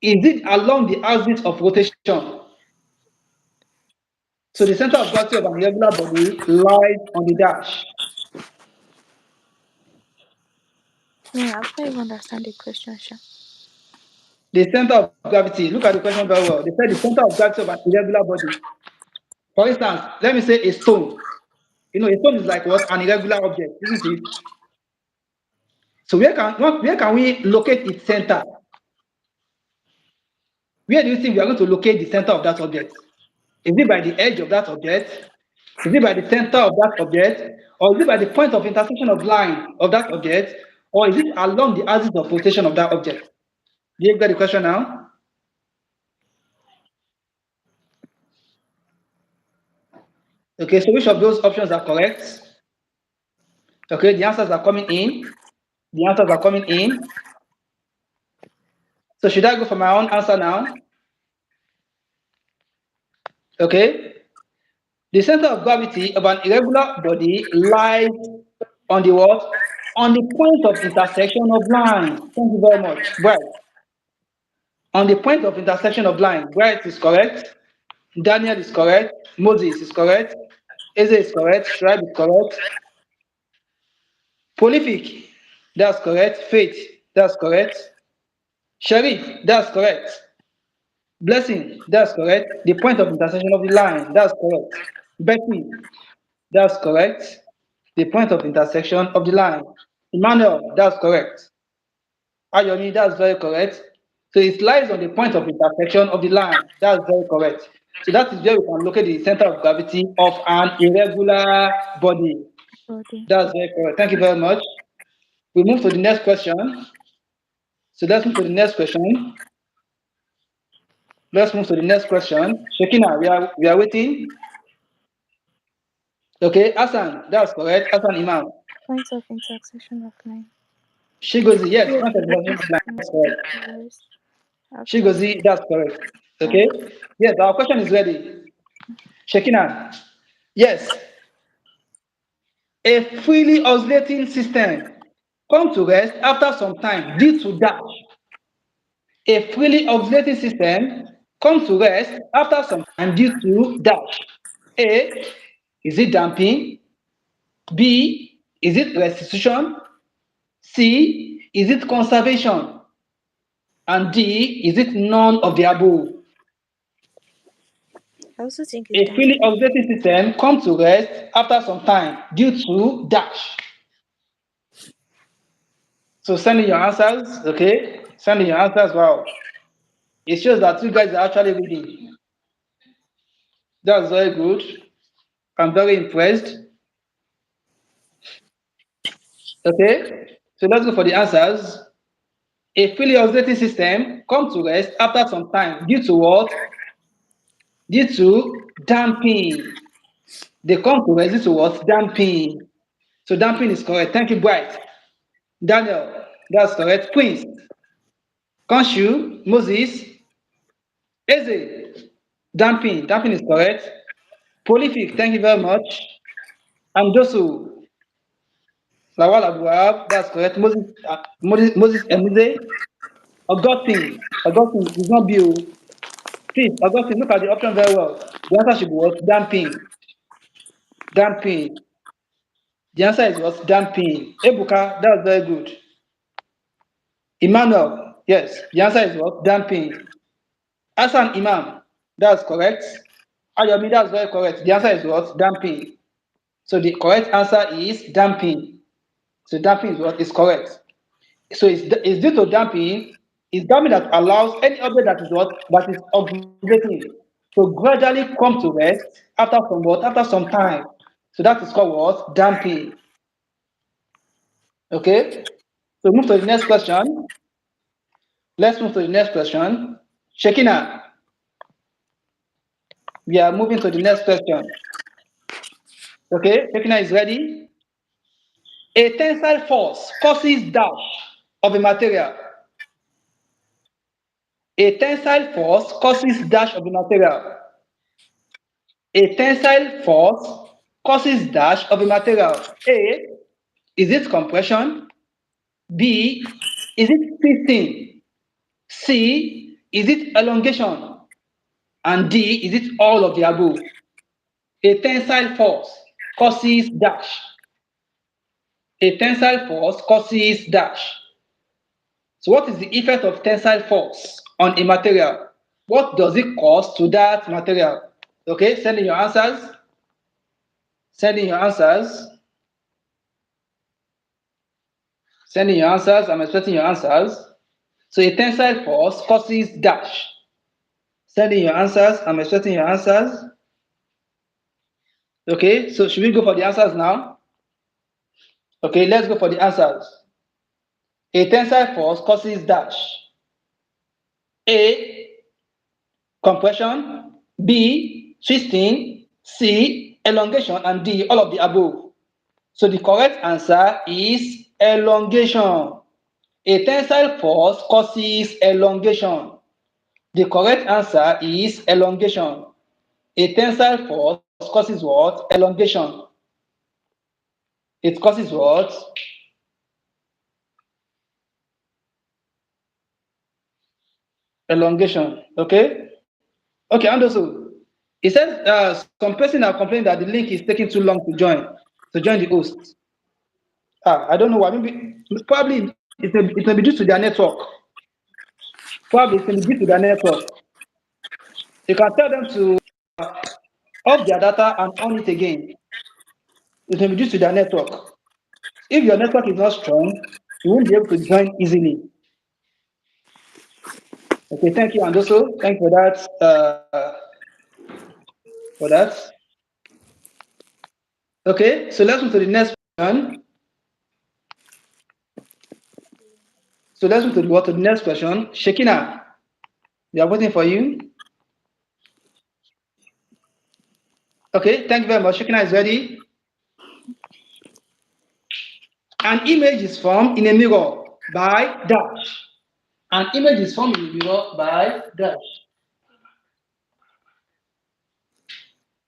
is it along the axis of rotation? So the center of gravity of an irregular body lies on the dash. Yeah, I can't even understand the question, Sha. The center of gravity, look at the question very well. They said the center of gravity of an irregular body. For instance, let me say a stone. You know, a stone is like what? An irregular object, isn't it? So where can we locate its center? Where do you think we are going to locate the center of that object? Is it by the edge of that object? Is it by the center of that object? Or is it by the point of intersection of line of that object? Or is it along the axis of rotation of that object? Do you get the question now? Okay, so which of those options are correct? Okay, the answers are coming in. The answers are coming in. So should I go for my own answer now? Okay. The center of gravity of an irregular body lies on the what? On the point of intersection of line. Thank you very much. Right. On the point of intersection of line. Right is correct. Daniel is correct. Moses is correct. Eze is correct. Scribe is correct. Prolific. That's correct. Faith. That's correct. Sharif. That's correct. Blessing. That's correct. The point of intersection of the line. That's correct. Becky. That's correct. The point of intersection of the line. Emmanuel, that's correct. Ayomi, that's very correct. So it lies on the point of intersection of the line. That's very correct. So that is where we can locate the center of gravity of an irregular body. Body. That's very correct. Thank you very much. We move to the next question. So let's move to the next question. Let's move to the next question. Shekina, we are waiting. Okay, Hassan, that's correct. Hassan Imam. Point of intersection of line. Shigozi, yes, Yes, point of intersection of the line. That's correct. yes. After Shigozi, that's correct. that, Okay. Yes, our question is ready. Shekina. Yes. A freely oscillating system come to rest after some time due to dash. A freely oscillating system comes to rest after some time due to dash. A, is it damping? B, is it restitution? C, is it conservation? And D, is it none of the above? I also think it's A that. fully oxidative system comes to rest after some time due to dash. So send in your answers, okay? Send in your answers. Wow. It shows that you guys are actually reading. That's very good. I'm very impressed. Okay? So let's go for the answers. A fully oxidative system comes to rest after some time due to what? Due to damping. They come to rest due to what? Damping. So damping is correct. Thank you, Bright. Daniel, that's correct. Queens, Konshu, Moses, Eze, damping is correct. Prolific, thank you very much. And Josu, Lawal Abuab, that's correct. Moses Emize, Augustine is not Bill. Please, Augustine, look at the option very well. The answer should be what? Damping. The answer is what? Damping. Ebuka, that's very good. Emmanuel, yes, the answer is what? Damping. Hassan Imam, that's correct. Ayomi, that's very correct. The answer is what? Damping. So the correct answer is damping. So damping is what is correct. So it's due to damping. It's damping that allows any object that is what that is oxidating to gradually come to rest after some what after some time. So that is called what damping. Okay. So move to the next question. Let's move to the next question. Shekina, we are moving to the next question. Okay, Shekina is ready. A tensile force causes dash of a material. A tensile force causes dash of a material. A tensile force causes dash of a material. A, is it compression? B, is it twisting? C, is it elongation? And D, is it all of the above? A tensile force causes dash. A tensile force causes dash. So what is the effect of tensile force on a material? What does it cause to that material? Okay, send in your answers. Send in your answers. Send in your answers. I'm expecting your answers. So a tensile force causes dash. Send in your answers. I'm expecting your answers. Okay, so should we go for the answers now? Okay, let's go for the answers. A tensile force causes dash. A, compression. B, twisting. C, elongation. And D, all of the above. So the correct answer is elongation. A tensile force causes elongation. The correct answer is elongation. A tensile force causes what? Elongation. It causes what? Elongation. Okay? Okay, and also, it says some person have complained that the link is taking too long to join the host. I don't know why. Maybe, probably it may be due to their network. Probably it may be due to their network. You can tell them to off their data and on it again. It may be due to their network. If your network is not strong, you won't be able to join easily. Okay, thank you, and also thank you for that. For that. Okay, so let's move to the next question. So let's move to the next question. Shekina, we are waiting for you. Okay, thank you very much. Shekina is ready. An image is formed in a mirror by dash. An image is formed in a mirror by dash.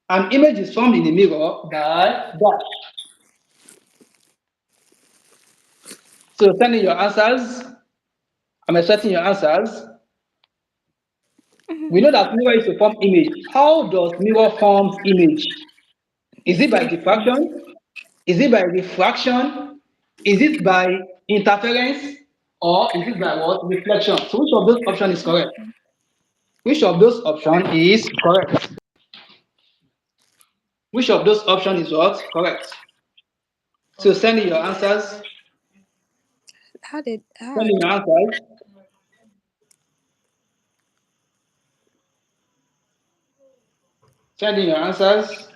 An image is formed in a mirror by dash. So send in your answers. I'm expecting your answers. We know that mirror is a form image. How does mirror form image? Is it by diffraction? Is it by refraction? Is it by interference, or is it by what? Reflection. So which of those options is correct? Which of those options is correct? Which of those options is what? Correct. So send in your answers. How did Send how? in your answers. Send in your answers.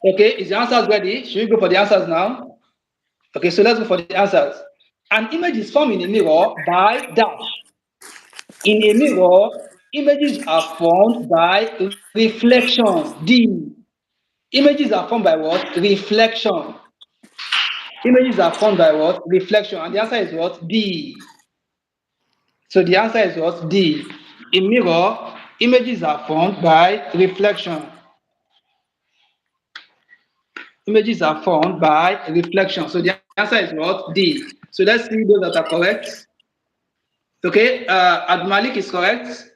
Okay, is the answers ready? Should we go for the answers now? Okay, so let's go for the answers. An image is formed in a mirror by dash. In a mirror, images are formed by reflection. D. Images are formed by what? Reflection. Images are formed by what? Reflection. And the answer is what? D. So the answer is what? D. In mirror, images are formed by reflection. Images are formed by reflection. So the answer is what? D. So let's see those that are correct. Okay, Admalik is correct.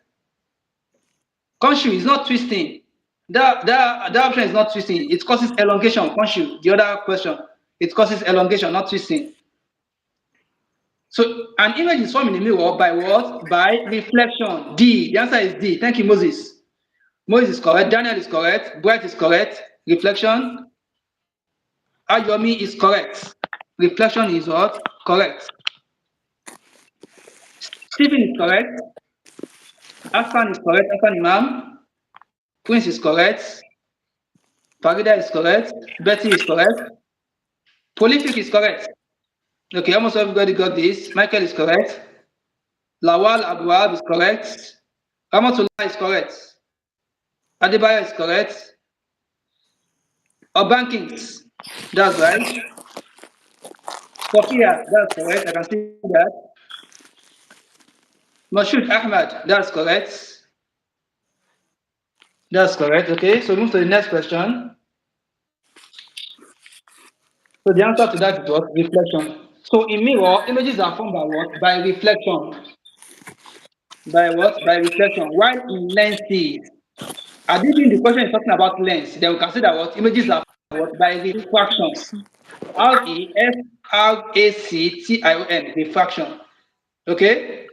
Conshu is not twisting. That option is not twisting. It causes elongation. Conshu, the other question, it causes elongation, not twisting. So an image is formed in a mirror by what? By reflection. D. The answer is D. Thank you, Moses. Moses is correct. Daniel is correct. Bright is correct. Reflection. Ayomi is correct. Reflection is what? Correct. Stephen is correct. Afan is correct. Afan Imam. Prince is correct. Farida is correct. Betty is correct. Prolific is correct. Okay, almost everybody got this. Michael is correct. Lawal Abuab is correct. Ramatullah is correct. Adibaya is correct. Urban Kings, that's right. Sophia, that's correct. I can see that. Mashud Ahmad, that's correct. That's correct. Okay, so move to the next question. So the answer to that is what? Reflection. So in mirror, images are formed by what? By reflection. By what? By reflection. While in lenses, assuming the question is talking about lens, then we can say that what? Images are formed what? By refraction. Refraction. Refraction. Okay.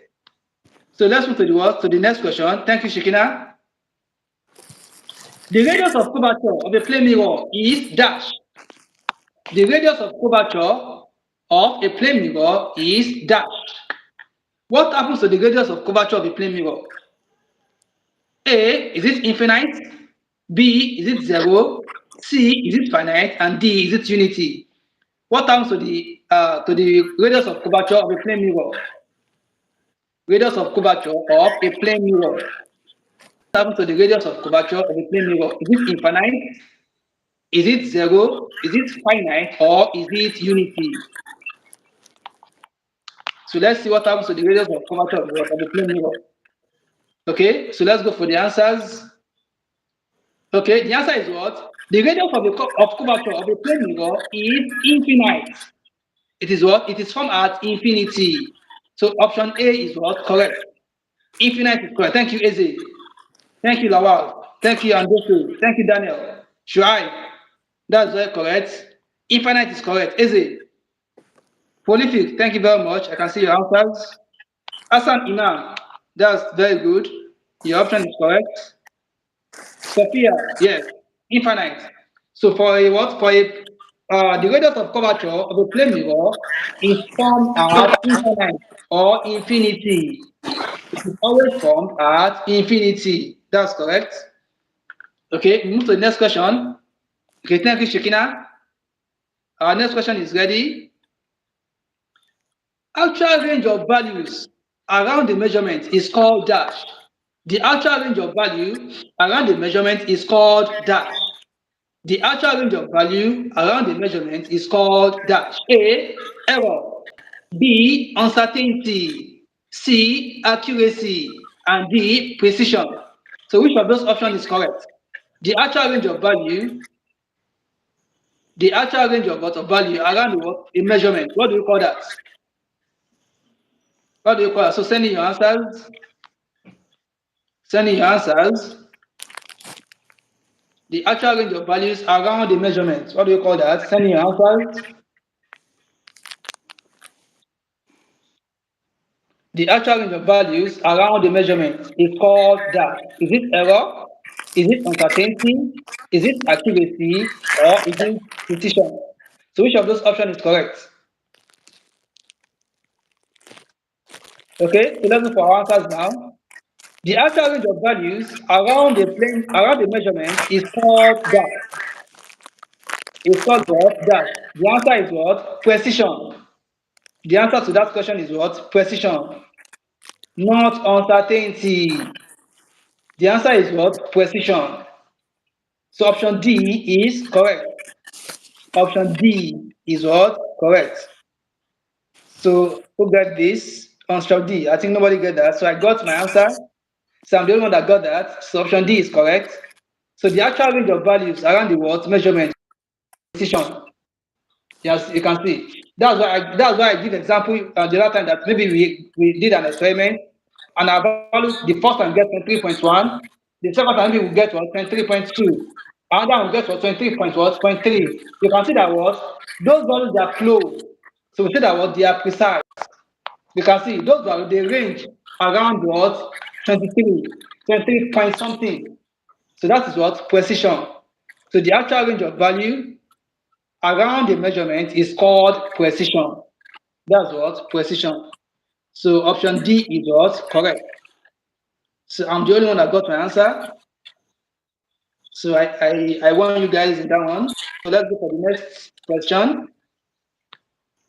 So let's move to the what? To the next question. Thank you, Shikina. The radius of curvature of a plane mirror is dash. The radius of curvature of a plane mirror is dash. What happens to the radius of curvature of a plane mirror? A, is it infinite? B, is it zero? C, is it finite? And D, is it unity? What happens to the radius of curvature of a plane mirror? Radius of curvature of a plane mirror. What happens to the radius of curvature of a plane mirror? Is it infinite? Is it zero? Is it finite? Or is it unity? So let's see what happens to the radius of curvature of the plane mirror. Okay, so let's go for the answers. Okay, the answer is what? The radius of curvature of a plane mirror is infinite. It is what? It is formed at infinity. So option A is what? Correct. Infinite is correct. Thank you, Eze. Thank you, Lawal. Thank you, Andosu. Thank you, Daniel. Shuai. That's very correct. Infinite is correct. Eze. Prolific. Thank you very much. I can see your answers. Hassan Imam. That's very good. Your option is correct. Sophia. Yes. Infinite. So for a what? For a the radius of curvature of a plane mirror is formed at infinite or infinity. It is always formed at infinity. That's correct. Okay, move to the next question. Okay, thank you, Shekina. Our next question is ready. Actual range of values around the measurement is called dash. The actual range of value around the measurement is called dash. The actual range of value around the measurement is called dash. A, error. B, uncertainty. C, accuracy. And D, precision. So which of those options is correct? The actual range of value, the actual range of what of value around what? A measurement. What do you call that? What do you call that? So send in your answers. Send in your answers. The actual range of values around the measurement. What do you call that? Send in your answers. The actual range of values around the measurement is called dash. Is it error? Is it uncertainty? Is it accuracy? Or is it precision? So which of those options is correct? Okay, so let's look for our answers now. The actual range of values around the measurement is called dash. It's called what? Dash. The answer is what? Precision. The answer to that question is what? Precision, not uncertainty. The answer is what? Precision. So option D is correct. Option D is what? Correct. So who get this? Option D. I think nobody get that. So I got my answer. So I'm the only one that got that. So option D is correct. So the actual range of values around the world measurement precision. Yes, you can see. That's why I give example the other time that maybe we did an experiment and our value the first time get 23.1, the second time maybe we get what 23.2, another one we get what 23.3. You can see that what those values they are close. So we say that what they are precise. You can see those values they range around what 23, 23 point something. So that is what precision. So the actual range of value around the measurement is called precision. That's what precision. So option D is what correct. So I'm the only one that got my answer. So I want you guys in that one. So let's go for the next question.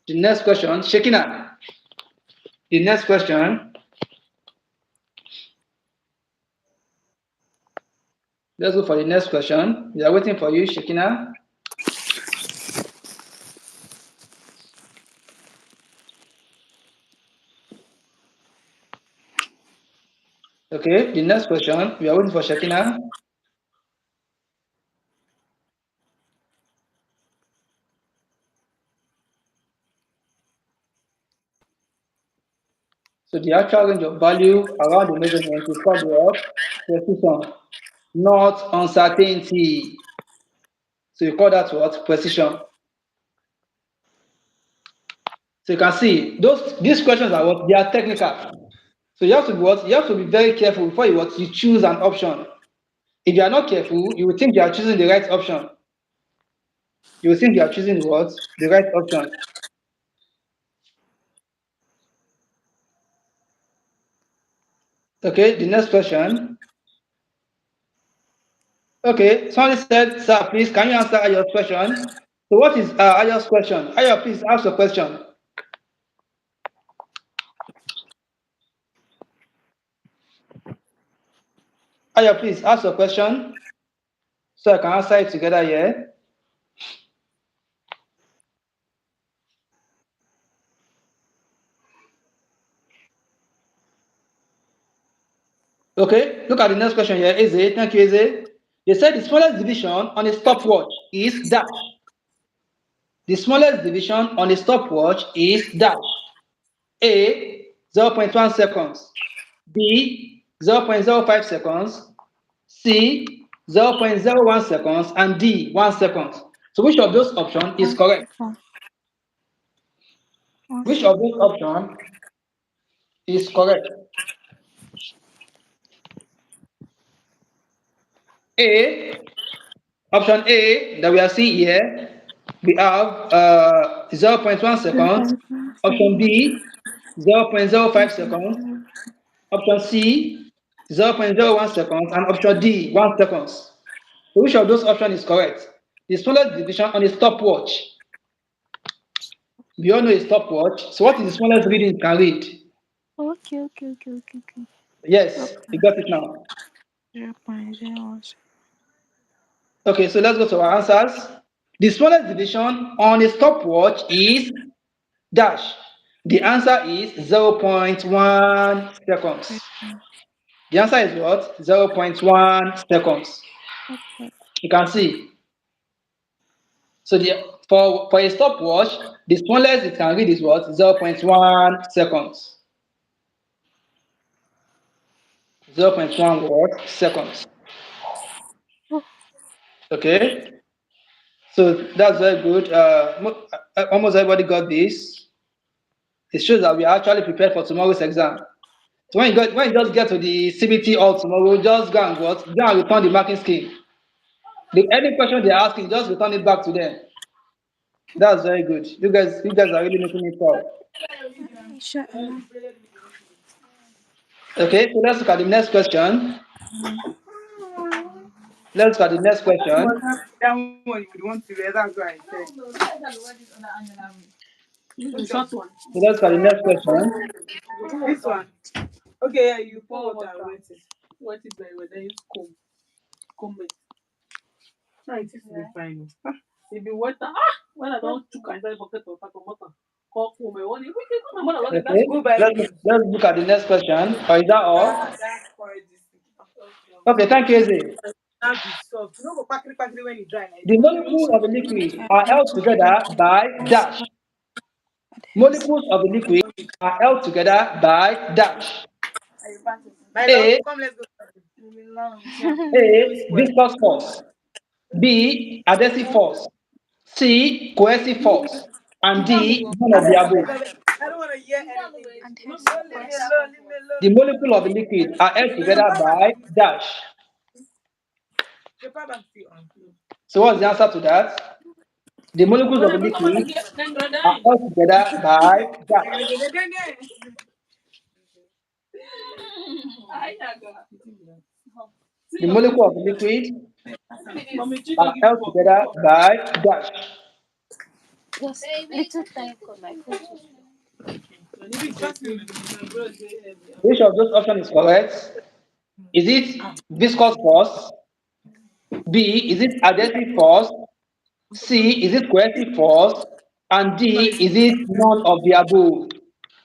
The next question, Shekina. The next question. Let's go for the next question. We are waiting for you, Shekina. Okay, the next question. We are waiting for Shekina. So the actual range of value around the measurement is called what? Precision, not uncertainty. So you call that what? Precision. So you can see these questions are what they are technical. So you have to be what you have to be very careful before you choose an option. If you are not careful, you will think you are choosing the right option. You will think you are choosing what? The right option. Okay, the next question. Okay, somebody said, sir, please can you answer Ayo's question? So what is Ayo's question? Ayo, please ask your question. Ayo, please ask your question so I can answer it together here. Okay, look at the next question here. Eze, thank you, Eze. They said the smallest division on a stopwatch is dash. The smallest division on a stopwatch is dash. A 0.1 seconds, B 0.05 seconds, C 0.01 seconds, and D 1 second. So which of those options is One correct? second. One Which of those second. options is correct? A, option A that we are seeing here, we have 0.1 Zero second. point one Option seconds. B, 0.05 seconds. 0.0. Option C, 0.01 seconds. And option D, 1 seconds. So which of those options is correct? The smallest division on a stopwatch. We all know a stopwatch. So what is the smallest reading you can read? Okay, okay, okay, okay, okay. Yes, you got it 0.0. now. 0.01. Okay, so let's go to our answers. The smallest division on a stopwatch is dash. The answer is 0.1 seconds. Second. The answer is what? 0.1 seconds. Okay. You can see. So for a stopwatch, the smallest it can read is what? 0.1 seconds. 0.1 what? Seconds. Oh, Okay. So that's very good. Almost everybody got this. It shows that we are actually prepared for tomorrow's exam. So when you just get to the CBT hall tomorrow, just go and what? Go and return the marking scheme. Any question they're asking, just return it back to them. That's very good. You guys are really making it proud. Inshallah. Okay, so let's look at the next question. Let's look at the next question. That one you would want to wear. That's why I said. The short one. So let's look at the next question. This one. Okay, yeah, you pour water and wet it. Wet it very well. Then use comb. Comb it. Now it is to be fine. If you water, when I don't chook inside bucket of water, call comb. I want it. We can my mother want it. That's Okay, go by let's me. let's look at the next question. Or is that all? That's correct. This thing. Okay, thank you, Eze. Now be soft. You know, go packly packly when it dry. Like, The molecules of a liquid are held together by dash. Molecules of a liquid are held together by dash. my love, A, come let's go. A viscous force. B adhesive force. C cohesive force. And D none of the above. I don't want to hear anything. And No, his leave me voice. alone. Leave me alone. The molecule of a liquid are held together by dash. Your power still on. So what's the answer to that? The molecules of a liquid are held together by dash. The molecule of a liquid are held together by dash. Just little time for my photo. Which of those options is correct? Is it viscous force? B, is it adhesive force? C, is it cohesive force? And D, is it none of the above?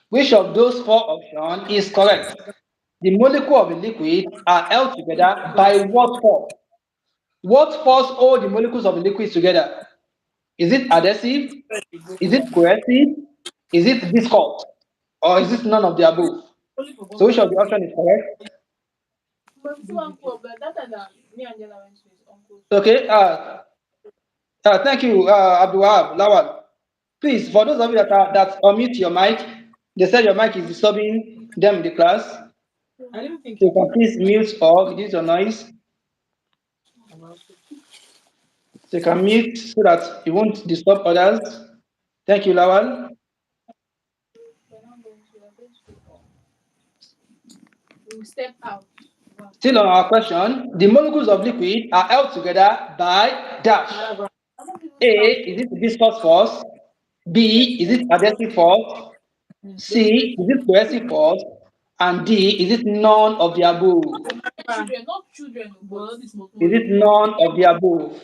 Which of those four options is correct? The molecule of a liquid are held together by what force? What force hold the molecules of the liquids together? Is it adhesive? Is it cohesive? Is it viscous? Or is it none of the above? So which of the option is correct? Okay, thank you, Abdulwahab Lawal. Please, for those of you that unmute your mic, they said your mic is disturbing them in the class. I didn't think So you you can please mute or reduce your noise. So you can mute so that you won't disturb others. Thank you, Lawal. will step out. Still on our question, the molecules of liquid are held together by dash. A, is it viscous force? B, is it adhesive force? C, is it cohesive force? And D, is it none of the above? Children, not children, but this most Is money. it none of the above?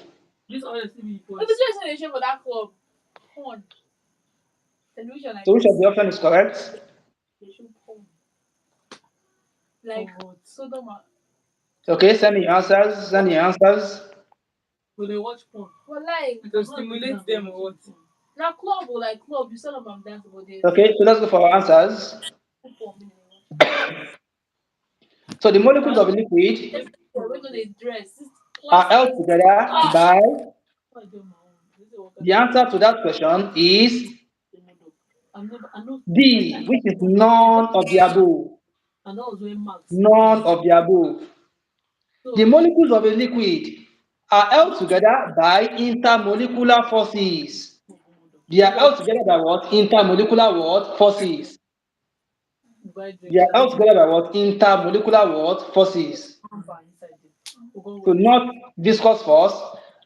This honestly be for. What is your explanation for that club? Porn. Television like So which of this. the option is correct? They show porn. Like Sodom. Okay, send me your answers. Send me your answers. When they watch porn. But like to stimulate them or what? Now club or like club, you saw them dance about this. Okay, so let's go for our answers. So the molecules of liquid When they dress, are held plastic. together by, I don't know. This is what the answer to that question is I know like D, which is none of the above. I know I was wearing max. None of the above. The So molecules of a liquid are held together by intermolecular forces. They are held together by what? Intermolecular what? Forces. buy They drink, are I held don't together by what? Intermolecular what? Forces. buy inside it. We go So with not viscous force,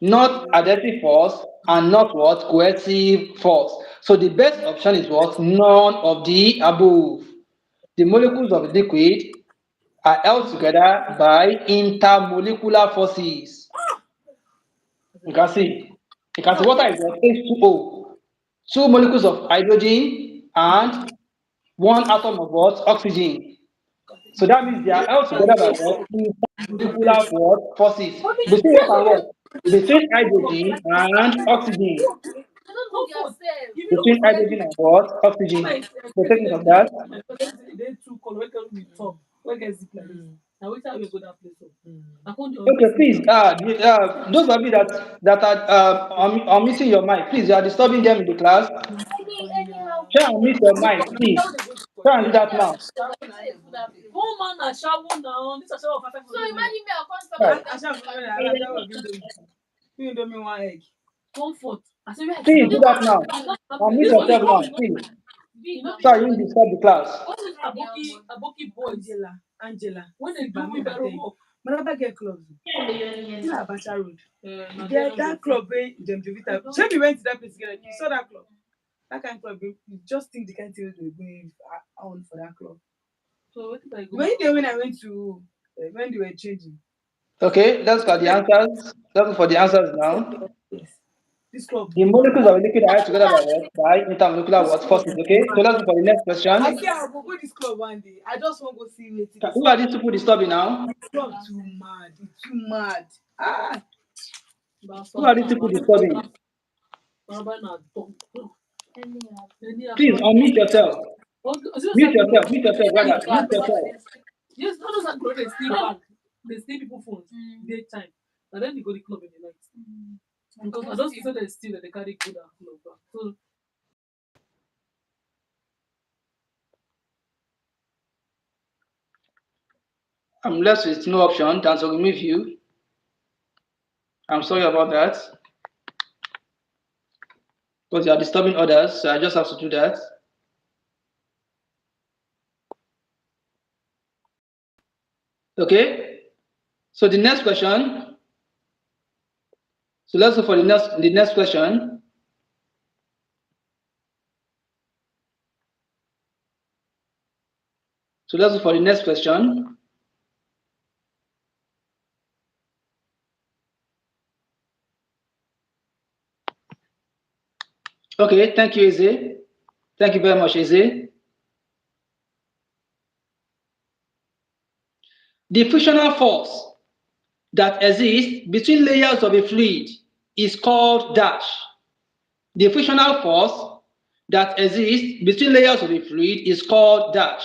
not adhesive force, and not what? Cohesive force. So the best option is what? None of the above. The molecules of liquid are held together by intermolecular forces. You can see. You can see water is what? H2O. Two molecules of hydrogen and one atom of what? Oxygen. So that means they are held together by what? Intermolecular what? Forces. Between what and what? Between hydrogen and oxygen. I don't know yourself. You know Between collect hydrogen and what? Oxygen. like So take note of that. they too color. Where can we talk? Where can zip like this? Now wait till we go that place. I can't Okay, just please, those of you that are unmuting your mic, please, you are disturbing them in the class. Try and mute your mic, please. Try and do that now. oh man, I shower now. This is shower five. So imagine me, I'll come Right. I shower you do me one egg. Comfort. I say where I Please sit do down. that now. Unmute This one yourself is now, not please. you know So you won't disturb the class. what is Aboki boy Angela when they do me better work. Maraba get clubs. In Abacha Road. There that club where them Jovita. So we went to that place together. You saw that club. That kind of club. You just think the kind of things they going on for that club. So what did I go? When I went to when they were changing. Okay, let's got the answers. Let's go for the answers now. Yes. This club The mad. molecules of a liquid are together by what? By intermolecular This what? club Forces. Okay, so let's go for the next I question. say I will go this club one day. I just want to go see it. Who are these people disturbing now? This club too mad. It's too mad. Ah. Who are these people disturbing? Please unmute yourself. Mute yourself, brother. Mute yourself. Yes, all those are great. They steal bank. They steal people phones. Daytime. And then they go to the club in the night. Because I just say they steal and they carry good and club back. So I'm left with no option than to remove you. I'm sorry about that. Because you are disturbing others, so I just have to do that. Okay. So the next question. So let's go for the next question. So let's go for the next question. Okay, thank you, Eze. Thank you very much, Eze. The frictional force that exists between layers of a fluid is called dash. The frictional force that exists between layers of a fluid is called dash.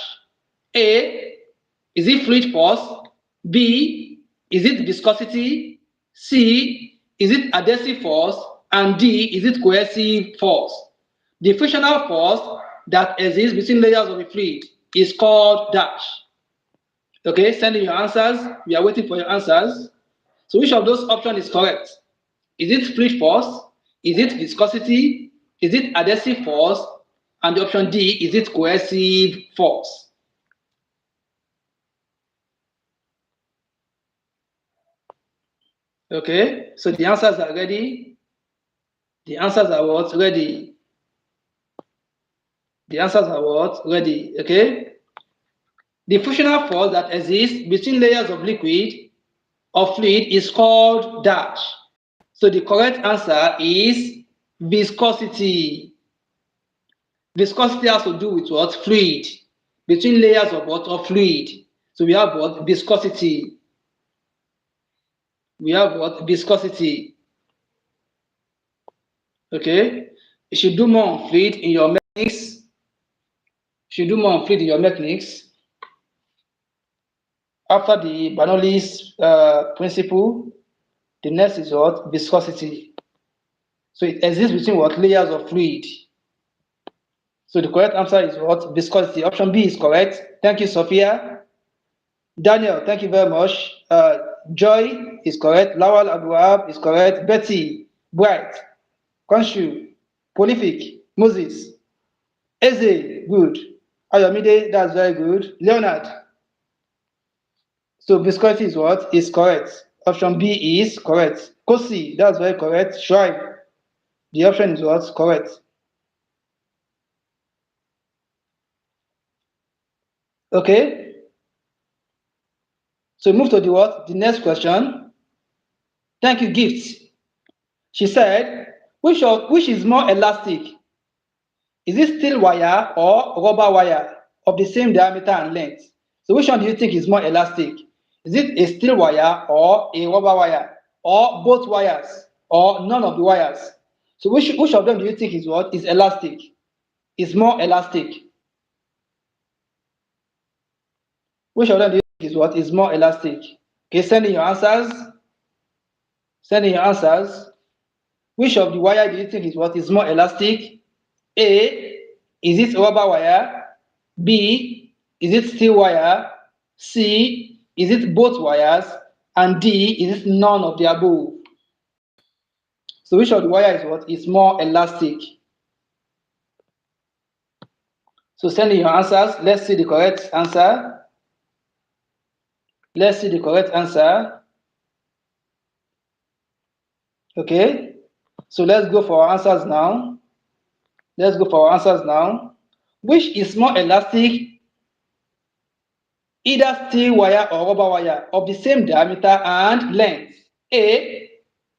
A, is it fluid force? B, is it viscosity? C, is it adhesive force? And D, is it cohesive force? The frictional force that exists between layers of a fluid is called dash. Okay, send in your answers. We are waiting for your answers. So which of those options is correct? Is it fluid force? Is it viscosity? Is it adhesive force? And the option D, is it cohesive force? Okay, so the answers are ready. The answers are what? Ready. The answers are what? Ready. Okay. The frictional force that exists between layers of liquid or fluid is called dash. So the correct answer is viscosity. Viscosity has to do with what? Fluid. Between layers of what? Of fluid. So we have what? Viscosity. We have what? Viscosity. Okay. You should do more on fluid in your mechanics. You should do more on fluid in your mechanics. After the Bernoulli's principle, the next is what? Viscosity. So it exists between what? Layers of fluid. So the correct answer is what? Viscosity. Option B is correct. Thank you, Sophia. Daniel, thank you very much. Joy is correct. Lawal Abuab is correct. Betty, Bright, Konshu, Prolific, Moses, Eze, good. Ayomide, that's very good. Leonard, so viscosity is what? Is correct. Option B is correct. Kosi, that's very correct. Shrine, the option is what? Correct. Okay. So move to the what? The next question. Thank you, Gift. She said, which is more elastic? Is it steel wire or rubber wire of the same diameter and length? So which one do you think is more elastic? Is it a steel wire or a rubber wire or both wires or none of the wires? So which of them do you think is what? Is elastic? Is more elastic? Which of them do you is what is more elastic? Okay, send in your answers. Send in your answers. Which of the wire do you think is what is more elastic? A, is it rubber wire? B, is it steel wire? C, is it both wires? And D, is it none of the above? So which of the wire is what is more elastic? So send in your answers. Let's see the correct answer. Let's see the correct answer. Okay. So let's go for our answers now. Let's go for our answers now. Which is more elastic, either steel wire or rubber wire of the same diameter and length? A,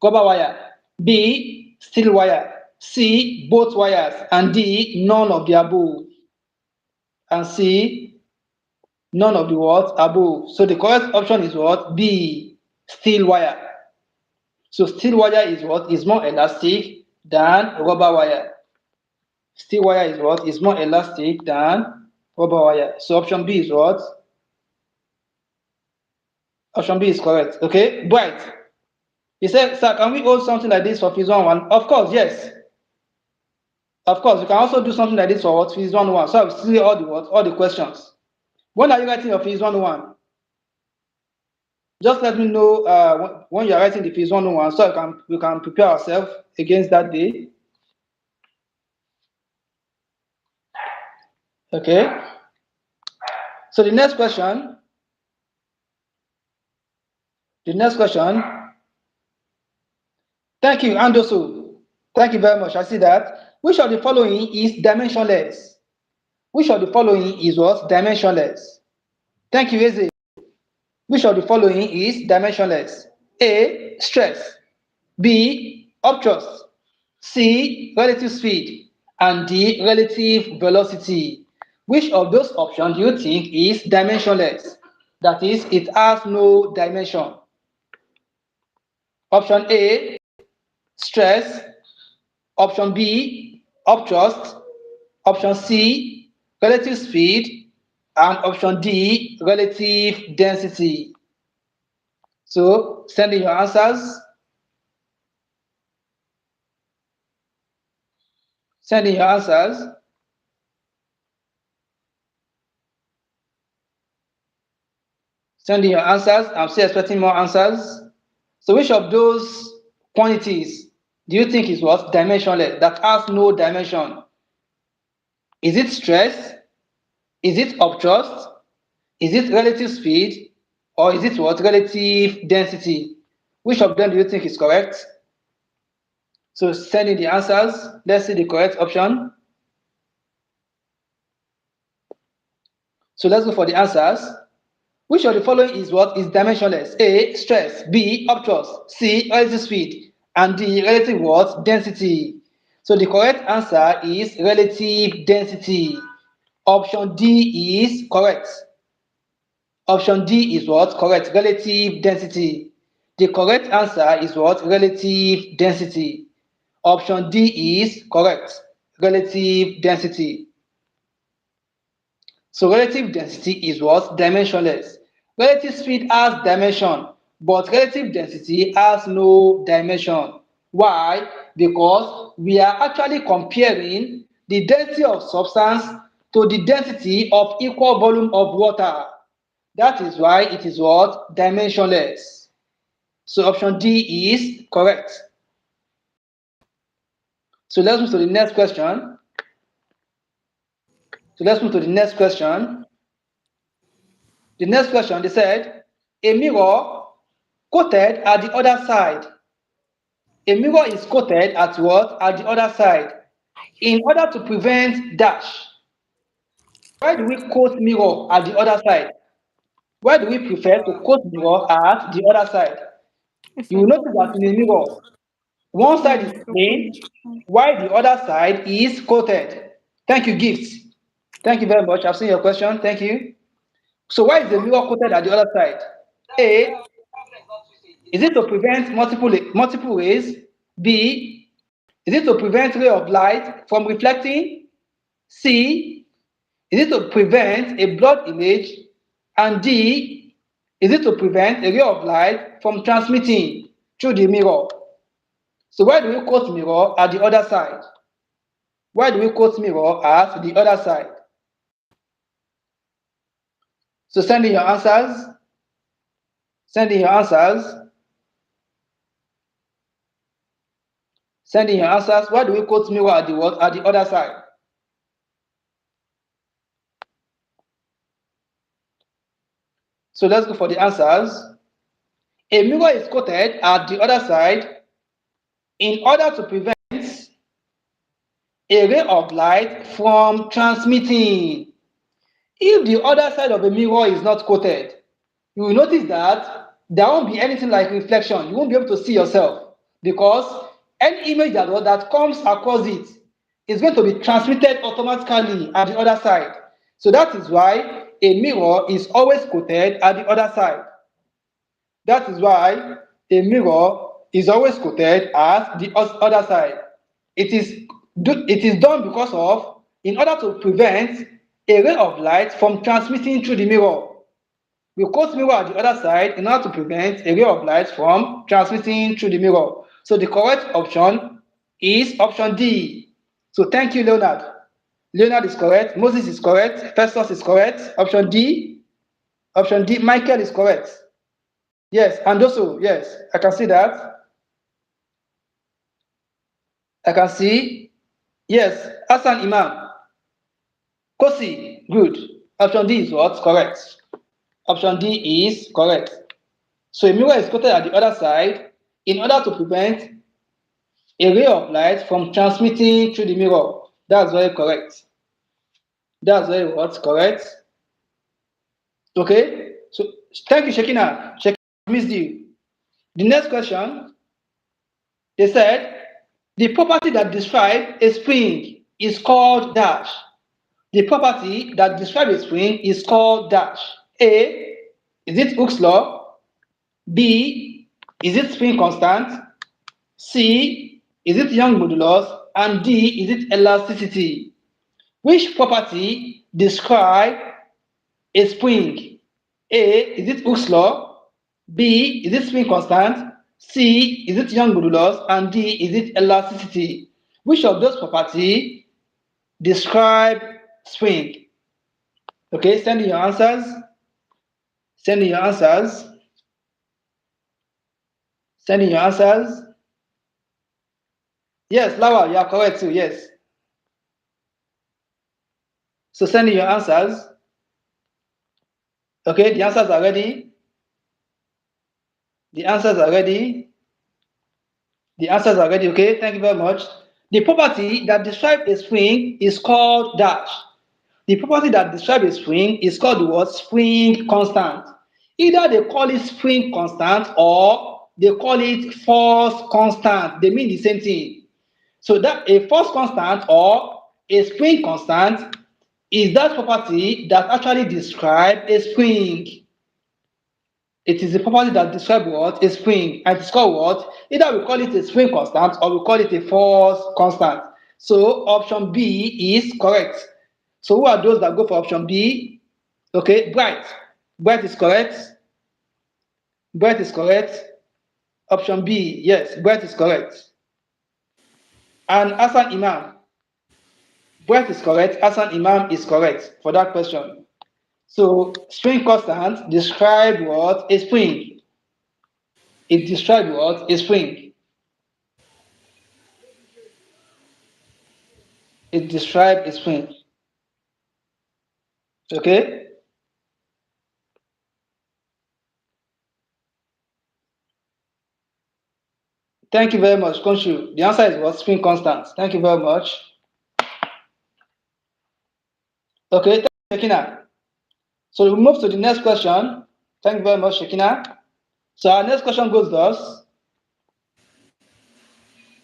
rubber wire. B, steel wire. C, both wires. And D, none of the above. And C, none of the what? Above. So the correct option is what? B, steel wire. So steel wire is what? Is more elastic than rubber wire. Steel wire is what? Is more elastic than rubber wire. So option B is what? Option B is correct. Okay, Bright. He said, sir, can we hold something like this for phase 1-1? Of course, yes. Of course, you can also do something like this for what? Phase 1-1. So I will see all the what? All the questions. When are you writing your phase 1-1? Just let me know when you are writing the phase 1-1 so we can prepare ourselves against that day. Okay. So the next question. The next question. Thank you, Andoso. Thank you very much. I see that. Which of the following is dimensionless? Which of the following is what? Dimensionless. Thank you, Eze. Which of the following is dimensionless? A, stress. B, obtuse. C, relative speed. And D, relative velocity. Which of those options do you think is dimensionless? That is, it has no dimension. Option A, stress. Option B, obtuse. Option C, relative speed. And option D, relative density. So send in your answers. Send in your answers. Send in your answers. I'm still expecting more answers. So which of those quantities do you think is what? Dimensionless, that has no dimension? Is it stress? Is it obtuse? Is it relative speed? Or is it what? Relative density? Which of them do you think is correct? So send in the answers. Let's see the correct option. So let's go for the answers. Which of the following is what? Is dimensionless? A, stress. B, obtuse. C, relative speed. And D, relative what? Density. So the correct answer is relative density. Option D is correct. Option D is what? Correct. Relative density. The correct answer is what? Relative density. Option D is correct. Relative density. So relative density is what? Dimensionless. Relative speed has dimension, but relative density has no dimension. Why? Because we are actually comparing the density of substance to the density of equal volume of water. That is why it is what? Dimensionless. So option D is correct. So let's move to the next question. So let's move to the next question. The next question, they said, a mirror coated at the other side. A mirror is coated at what? At the other side. In order to prevent dash. Why do we coat mirror at the other side? Why do we prefer to coat mirror at the other side? You will notice that in a mirror, one side is plain, while the other side is coated. Thank you, Gifts. Thank you very much. I've seen your question. Thank you. So why is the mirror coated at the other side? A, is it to prevent multiple rays? B, is it to prevent ray of light from reflecting? C, is it to prevent a blurred image? And D, Is it to prevent a ray of light from transmitting through the mirror? So why do we quote mirror at the other side? Why do we quote mirror at the other side? So send in your answers. Send in your answers. Send in your answers. Why do we quote mirror at the what? At the other side? So let's go for the answers. A mirror is quoted at the other side in order to prevent a ray of light from transmitting. If the other side of a mirror is not quoted, you will notice that there won't be anything like reflection. You won't be able to see yourself because any image that comes across it is going to be transmitted automatically at the other side. So that is why a mirror is always quoted at the other side. That is why a mirror is always quoted at the other side. It is done because of, in order to prevent a ray of light from transmitting through the mirror. We quote mirror at the other side in order to prevent a ray of light from transmitting through the mirror. So the correct option is option D. So thank you, Leonard. Leonard is correct. Moses is correct. Festus is correct. Option D. Option D. Michael is correct. Yes, and also, yes, I can see that. I can see. Yes, Hassan Imam. Kosi, good. Option D is what? Correct. Option D is correct. So a mirror is quoted at the other side in order to prevent a ray of light from transmitting through the mirror. That's very correct. That's very what? Correct. Okay. So thank you, Shekina. Shekina, I missed you. The next question, they said the property that describes a spring is called dash. The property that describes a spring is called dash. A, is it Hooke's law? B, is it spring constant? C, is it Young modulus? And D, is it elasticity? Which property describes a spring? A, is it Hooke's law? B, is it spring constant? C, is it Young modulus? And D, is it elasticity? Which of those properties describe spring? Okay, send in your answers. Send in your answers. Send in your answers. Yes, Lawa, you are correct too. Yes. So send in your answers. Okay, the answers are ready. The answers are ready. The answers are ready. Okay, thank you very much. The property that describes a spring is called dash. The property that describes a spring is called the word spring constant. Either they call it spring constant or they call it force constant. They mean the same thing. So that a force constant or a spring constant is that property that actually describes a spring. It is the property that describes what? A spring. And it's called what? Either we call it a spring constant or we call it a force constant. So option B is correct. So who are those that go for option B? Okay, Bright. Bright is correct. Bright is correct. Option B, yes, Bright is correct. And Hassan Imam. Bright is correct. Hassan Imam is correct for that question. So spring constant describe what? A spring. It describes what? A spring. It describes a spring. Okay? Thank you very much, Konshu. The answer is what? Spring constant. Thank you very much. Okay, thank you, Shekina. So we move to the next question. Thank you very much, Shekina. So our next question goes thus.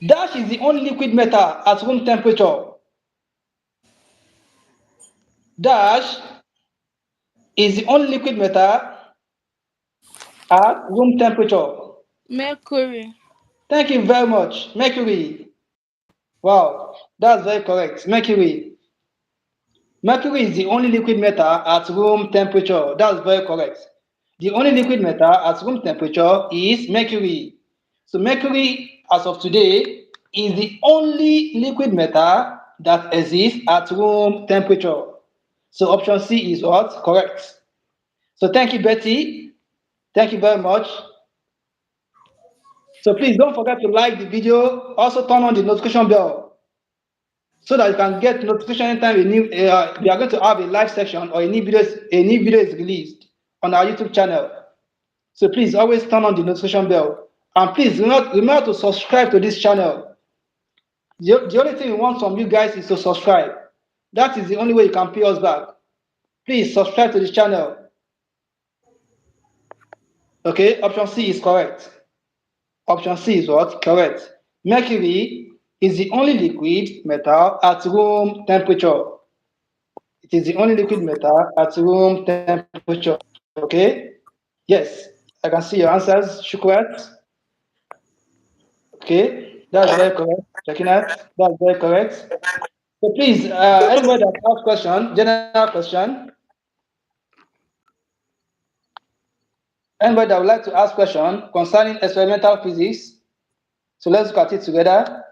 Dash is the only liquid metal at room temperature. Dash is the only liquid metal at room temperature. Mercury. Thank you very much. Mercury. Wow, that's very correct. Mercury. Mercury is the only liquid metal at room temperature. That's very correct. The only liquid metal at room temperature is mercury. So mercury, as of today, is the only liquid metal that exists at room temperature. So option C is what? Correct. So thank you, Betty. Thank you very much. So please don't forget to like the video. Also turn on the notification bell so that you can get notification anytime we are going to have a live section or a new video is released on our YouTube channel. So please always turn on the notification bell. And please remember to subscribe to this channel. The only thing we want from you guys is to subscribe. That is the only way you can pay us back. Please subscribe to this channel. Okay, option C is correct. Option C is what? Correct. Mercury is the only liquid metal at room temperature. It is the only liquid metal at room temperature. Okay? Yes, I can see your answers, Shukrat. Okay, that's very correct. Checking out. That's very correct. So please, anybody that has question, general question, anybody that would like to ask question concerning experimental physics. So let's look at it together.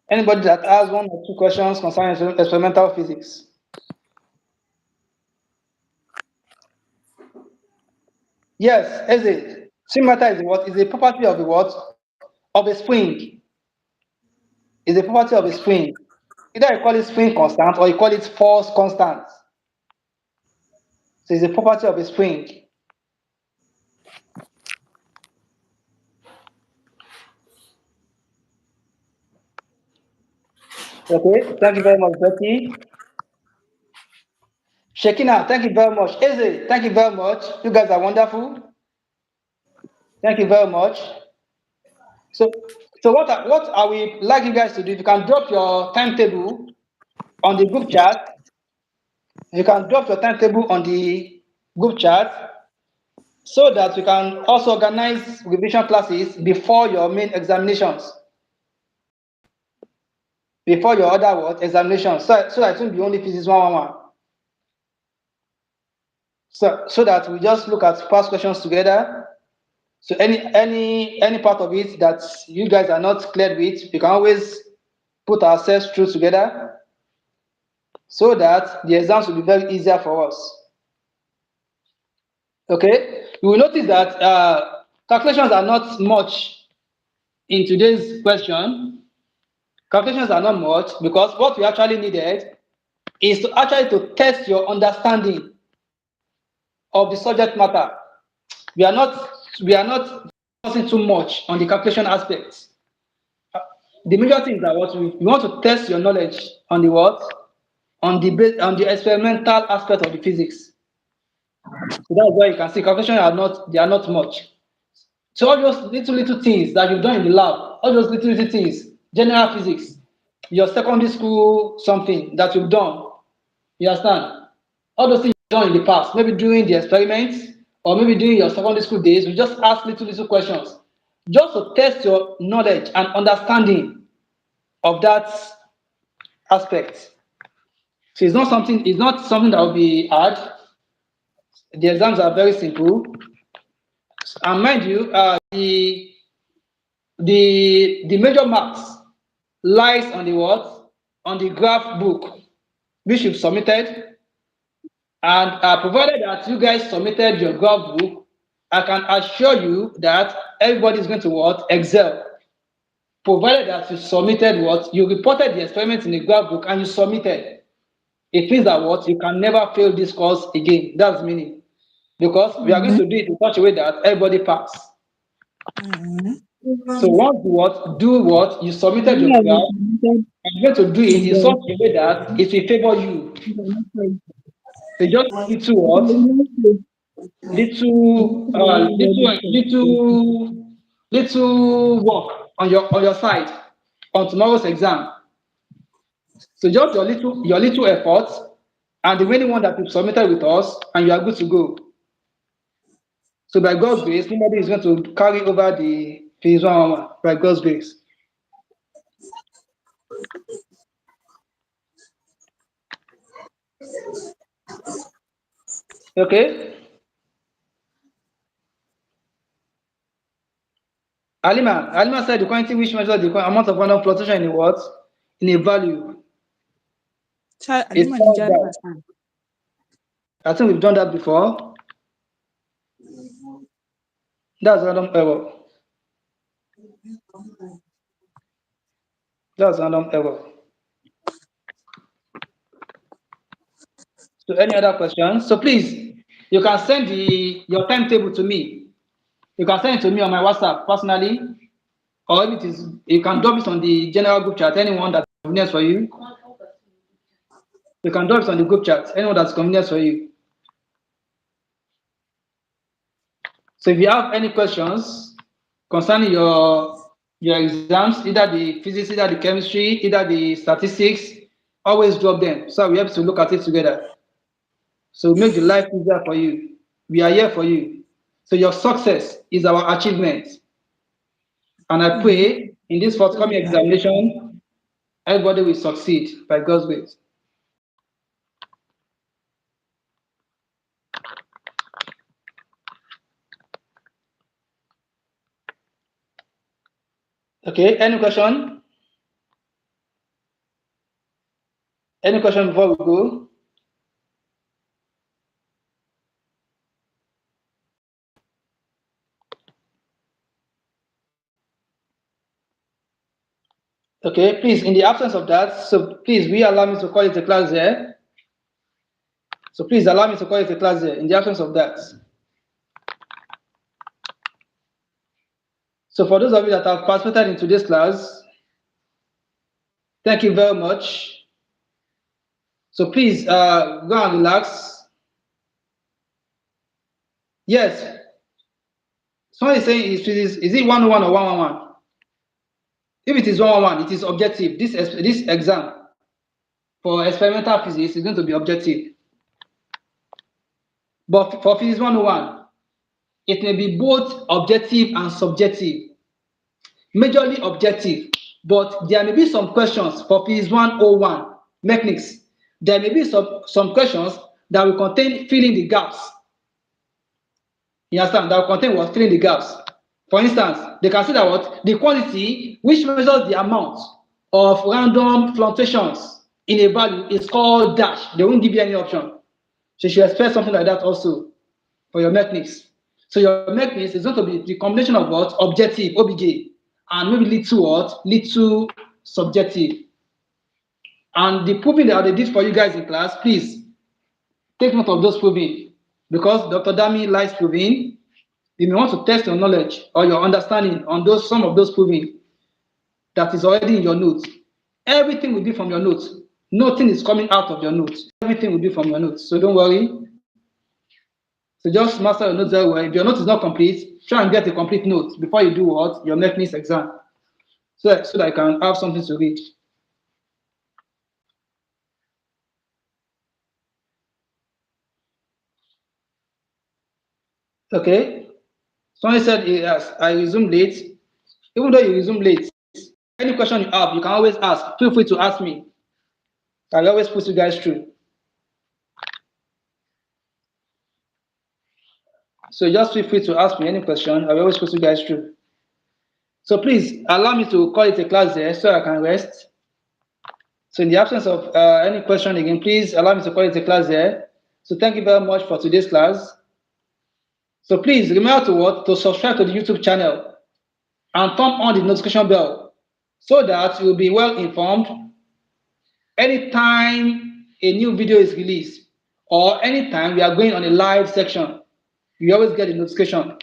Anybody that has one or two questions concerning experimental physics. Yes, is it? Swing matter is what? Is a property of the what? Of a spring. Is a property of a spring. Either you call it spring constant or you call it force constant. So it's a property of a spring. Okay, thank you very much, Betty. Shekina, thank you very much. Eze, thank you very much. You guys are wonderful. Thank you very much. So, what are we like you guys to do? If you can drop your timetable on the group chat, you can drop your timetable on the group chat so that we can also organize revision classes before your main examinations, before your other what examinations. So that it won't be only physics 111. So that we just look at past questions together. So any part of it that you guys are not cleared with, we can always put ourselves through together so that the exams will be very easier for us. Okay, you will notice that calculations are not much in today's question. Calculations are not much because what we actually needed is to actually to test your understanding of the subject matter. We are not focusing too much on the calculation aspects. The major thing is that what we want to test your knowledge on the what on the experimental aspect of the physics. So that's why you can see calculations are not much. So all those little things that you've done in the lab, all those little things, general physics, your secondary school something that you've done, you understand? All those things you've done in the past, maybe during the experiments or maybe during your secondary school days, we just ask little questions just to test your knowledge and understanding of that aspect. So it's not something that will be hard. The exams are very simple. And mind you, the major marks lies on the what? On the graph book, which you've submitted. And provided that you guys submitted your graph book, I can assure you that everybody is going to what? Excel. Provided that you submitted what? You reported the experiment in the graph book and you submitted. It means that what? You can never fail this course again. That's meaning. Because we are going to do it in such a way that everybody pass. So once you what? Do what? You submitted your graph, and you're going to do it in such a way that it will favor you. So just little what? Little work on your side on tomorrow's exam. So just your little effort and the remaining one that you submitted with us, and you are good to go. So by God's grace, nobody is going to carry over the phase 111 by God's grace. Okay. Alima said the quantity which measures the amount of random fluctuation in a what? In a value. It's Alima ni called jari that. masan. I think we've done that before. That's random error. That's random error. So any other questions? So please, you can send your timetable to me. You can send it to me on my WhatsApp personally, or if it is, you can drop it on the general group chat. Anyone that's convenient for you, you can drop it on the group chat. Anyone that's convenient for you. So if you have any questions concerning your exams, either the physics, either the chemistry, either the statistics, always drop them so we have to look at it together. So make the life easier for you. We are here for you. So your success is our achievement. And I Amen. pray in this forthcoming examination, everybody will succeed by God's grace. Okay, any question? Any question before we go? Okay, please, in the absence of that, so please, we allow me to call it a class there. So please allow me to call it a class there in the absence of that. So for those of you that have participated in today's class, thank you very much. So please go and relax. Yes, someone is saying is it 101 or 111? If it is 111, it is objective. This exam for experimental physics is going to be objective. But for physics 101, it may be both objective and subjective. Majorly objective, but there may be some questions for physics 101 mechanics. There may be some questions that will contain filling the gaps. You understand? That will contain what? Filling the gaps. For instance, they can say that what? The quantity which measures the amount of random fluctuations in a value is called dash. They won't give you any option. So you should expect something like that also for your mechanics. So your mechanics is going to be the combination of what? Objective, OBJ, and maybe little what? Little subjective. And the proving that they did for you guys in class, please take note of those proving because Dr. Dami likes proving. You may want to test your knowledge or your understanding on those some of those proving that is already in your notes. Everything will be from your notes. Nothing is coming out of your notes. Everything will be from your notes. So don't worry. So just master your notes very well. If your note is not complete, try and get a complete note before you do what? Your next exam. So that you can have something to read. Okay. Someone said yes, I resume late. Even though you resume late, any question you have, you can always ask. Feel free to ask me. I'll always put you guys through. So just feel free to ask me any question. I'll always put you guys through. So please allow me to call it a class there so I can rest. So in the absence of any question again, please allow me to call it a class there. So thank you very much for today's class. So please remember to what? To subscribe to the YouTube channel and turn on the notification bell so that you'll be well informed anytime a new video is released or anytime we are going on a live section. You always get a notification.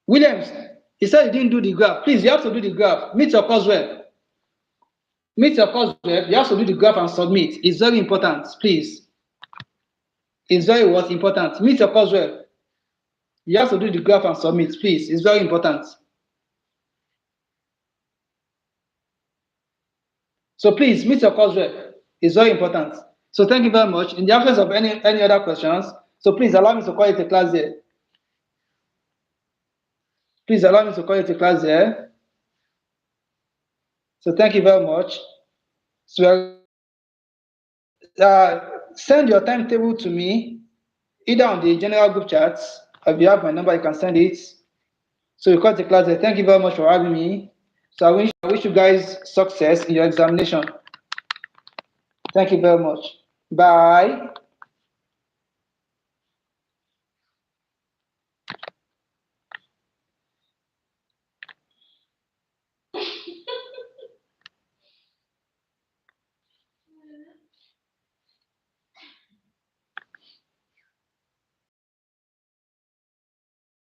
Williams, he said he didn't do the graph. Please, you have to do the graph. Meet your course rep. Meet your course rep. You have to do the graph and submit. It's very important, please. It's very what important. Meet your course rep. You have to do the graph and submit, please. It's very important. So please meet your course rep. It's very important. So thank you very much. In the absence of any other questions, so please allow me to call it a class there. Please allow me to call it a class there. So thank you very much. So send your timetable to me either on the general group chat. If you have my number, you can send it. So we cut the class there. Thank you very much for having me. So I wish you guys success in your examination. Thank you very much. Bye.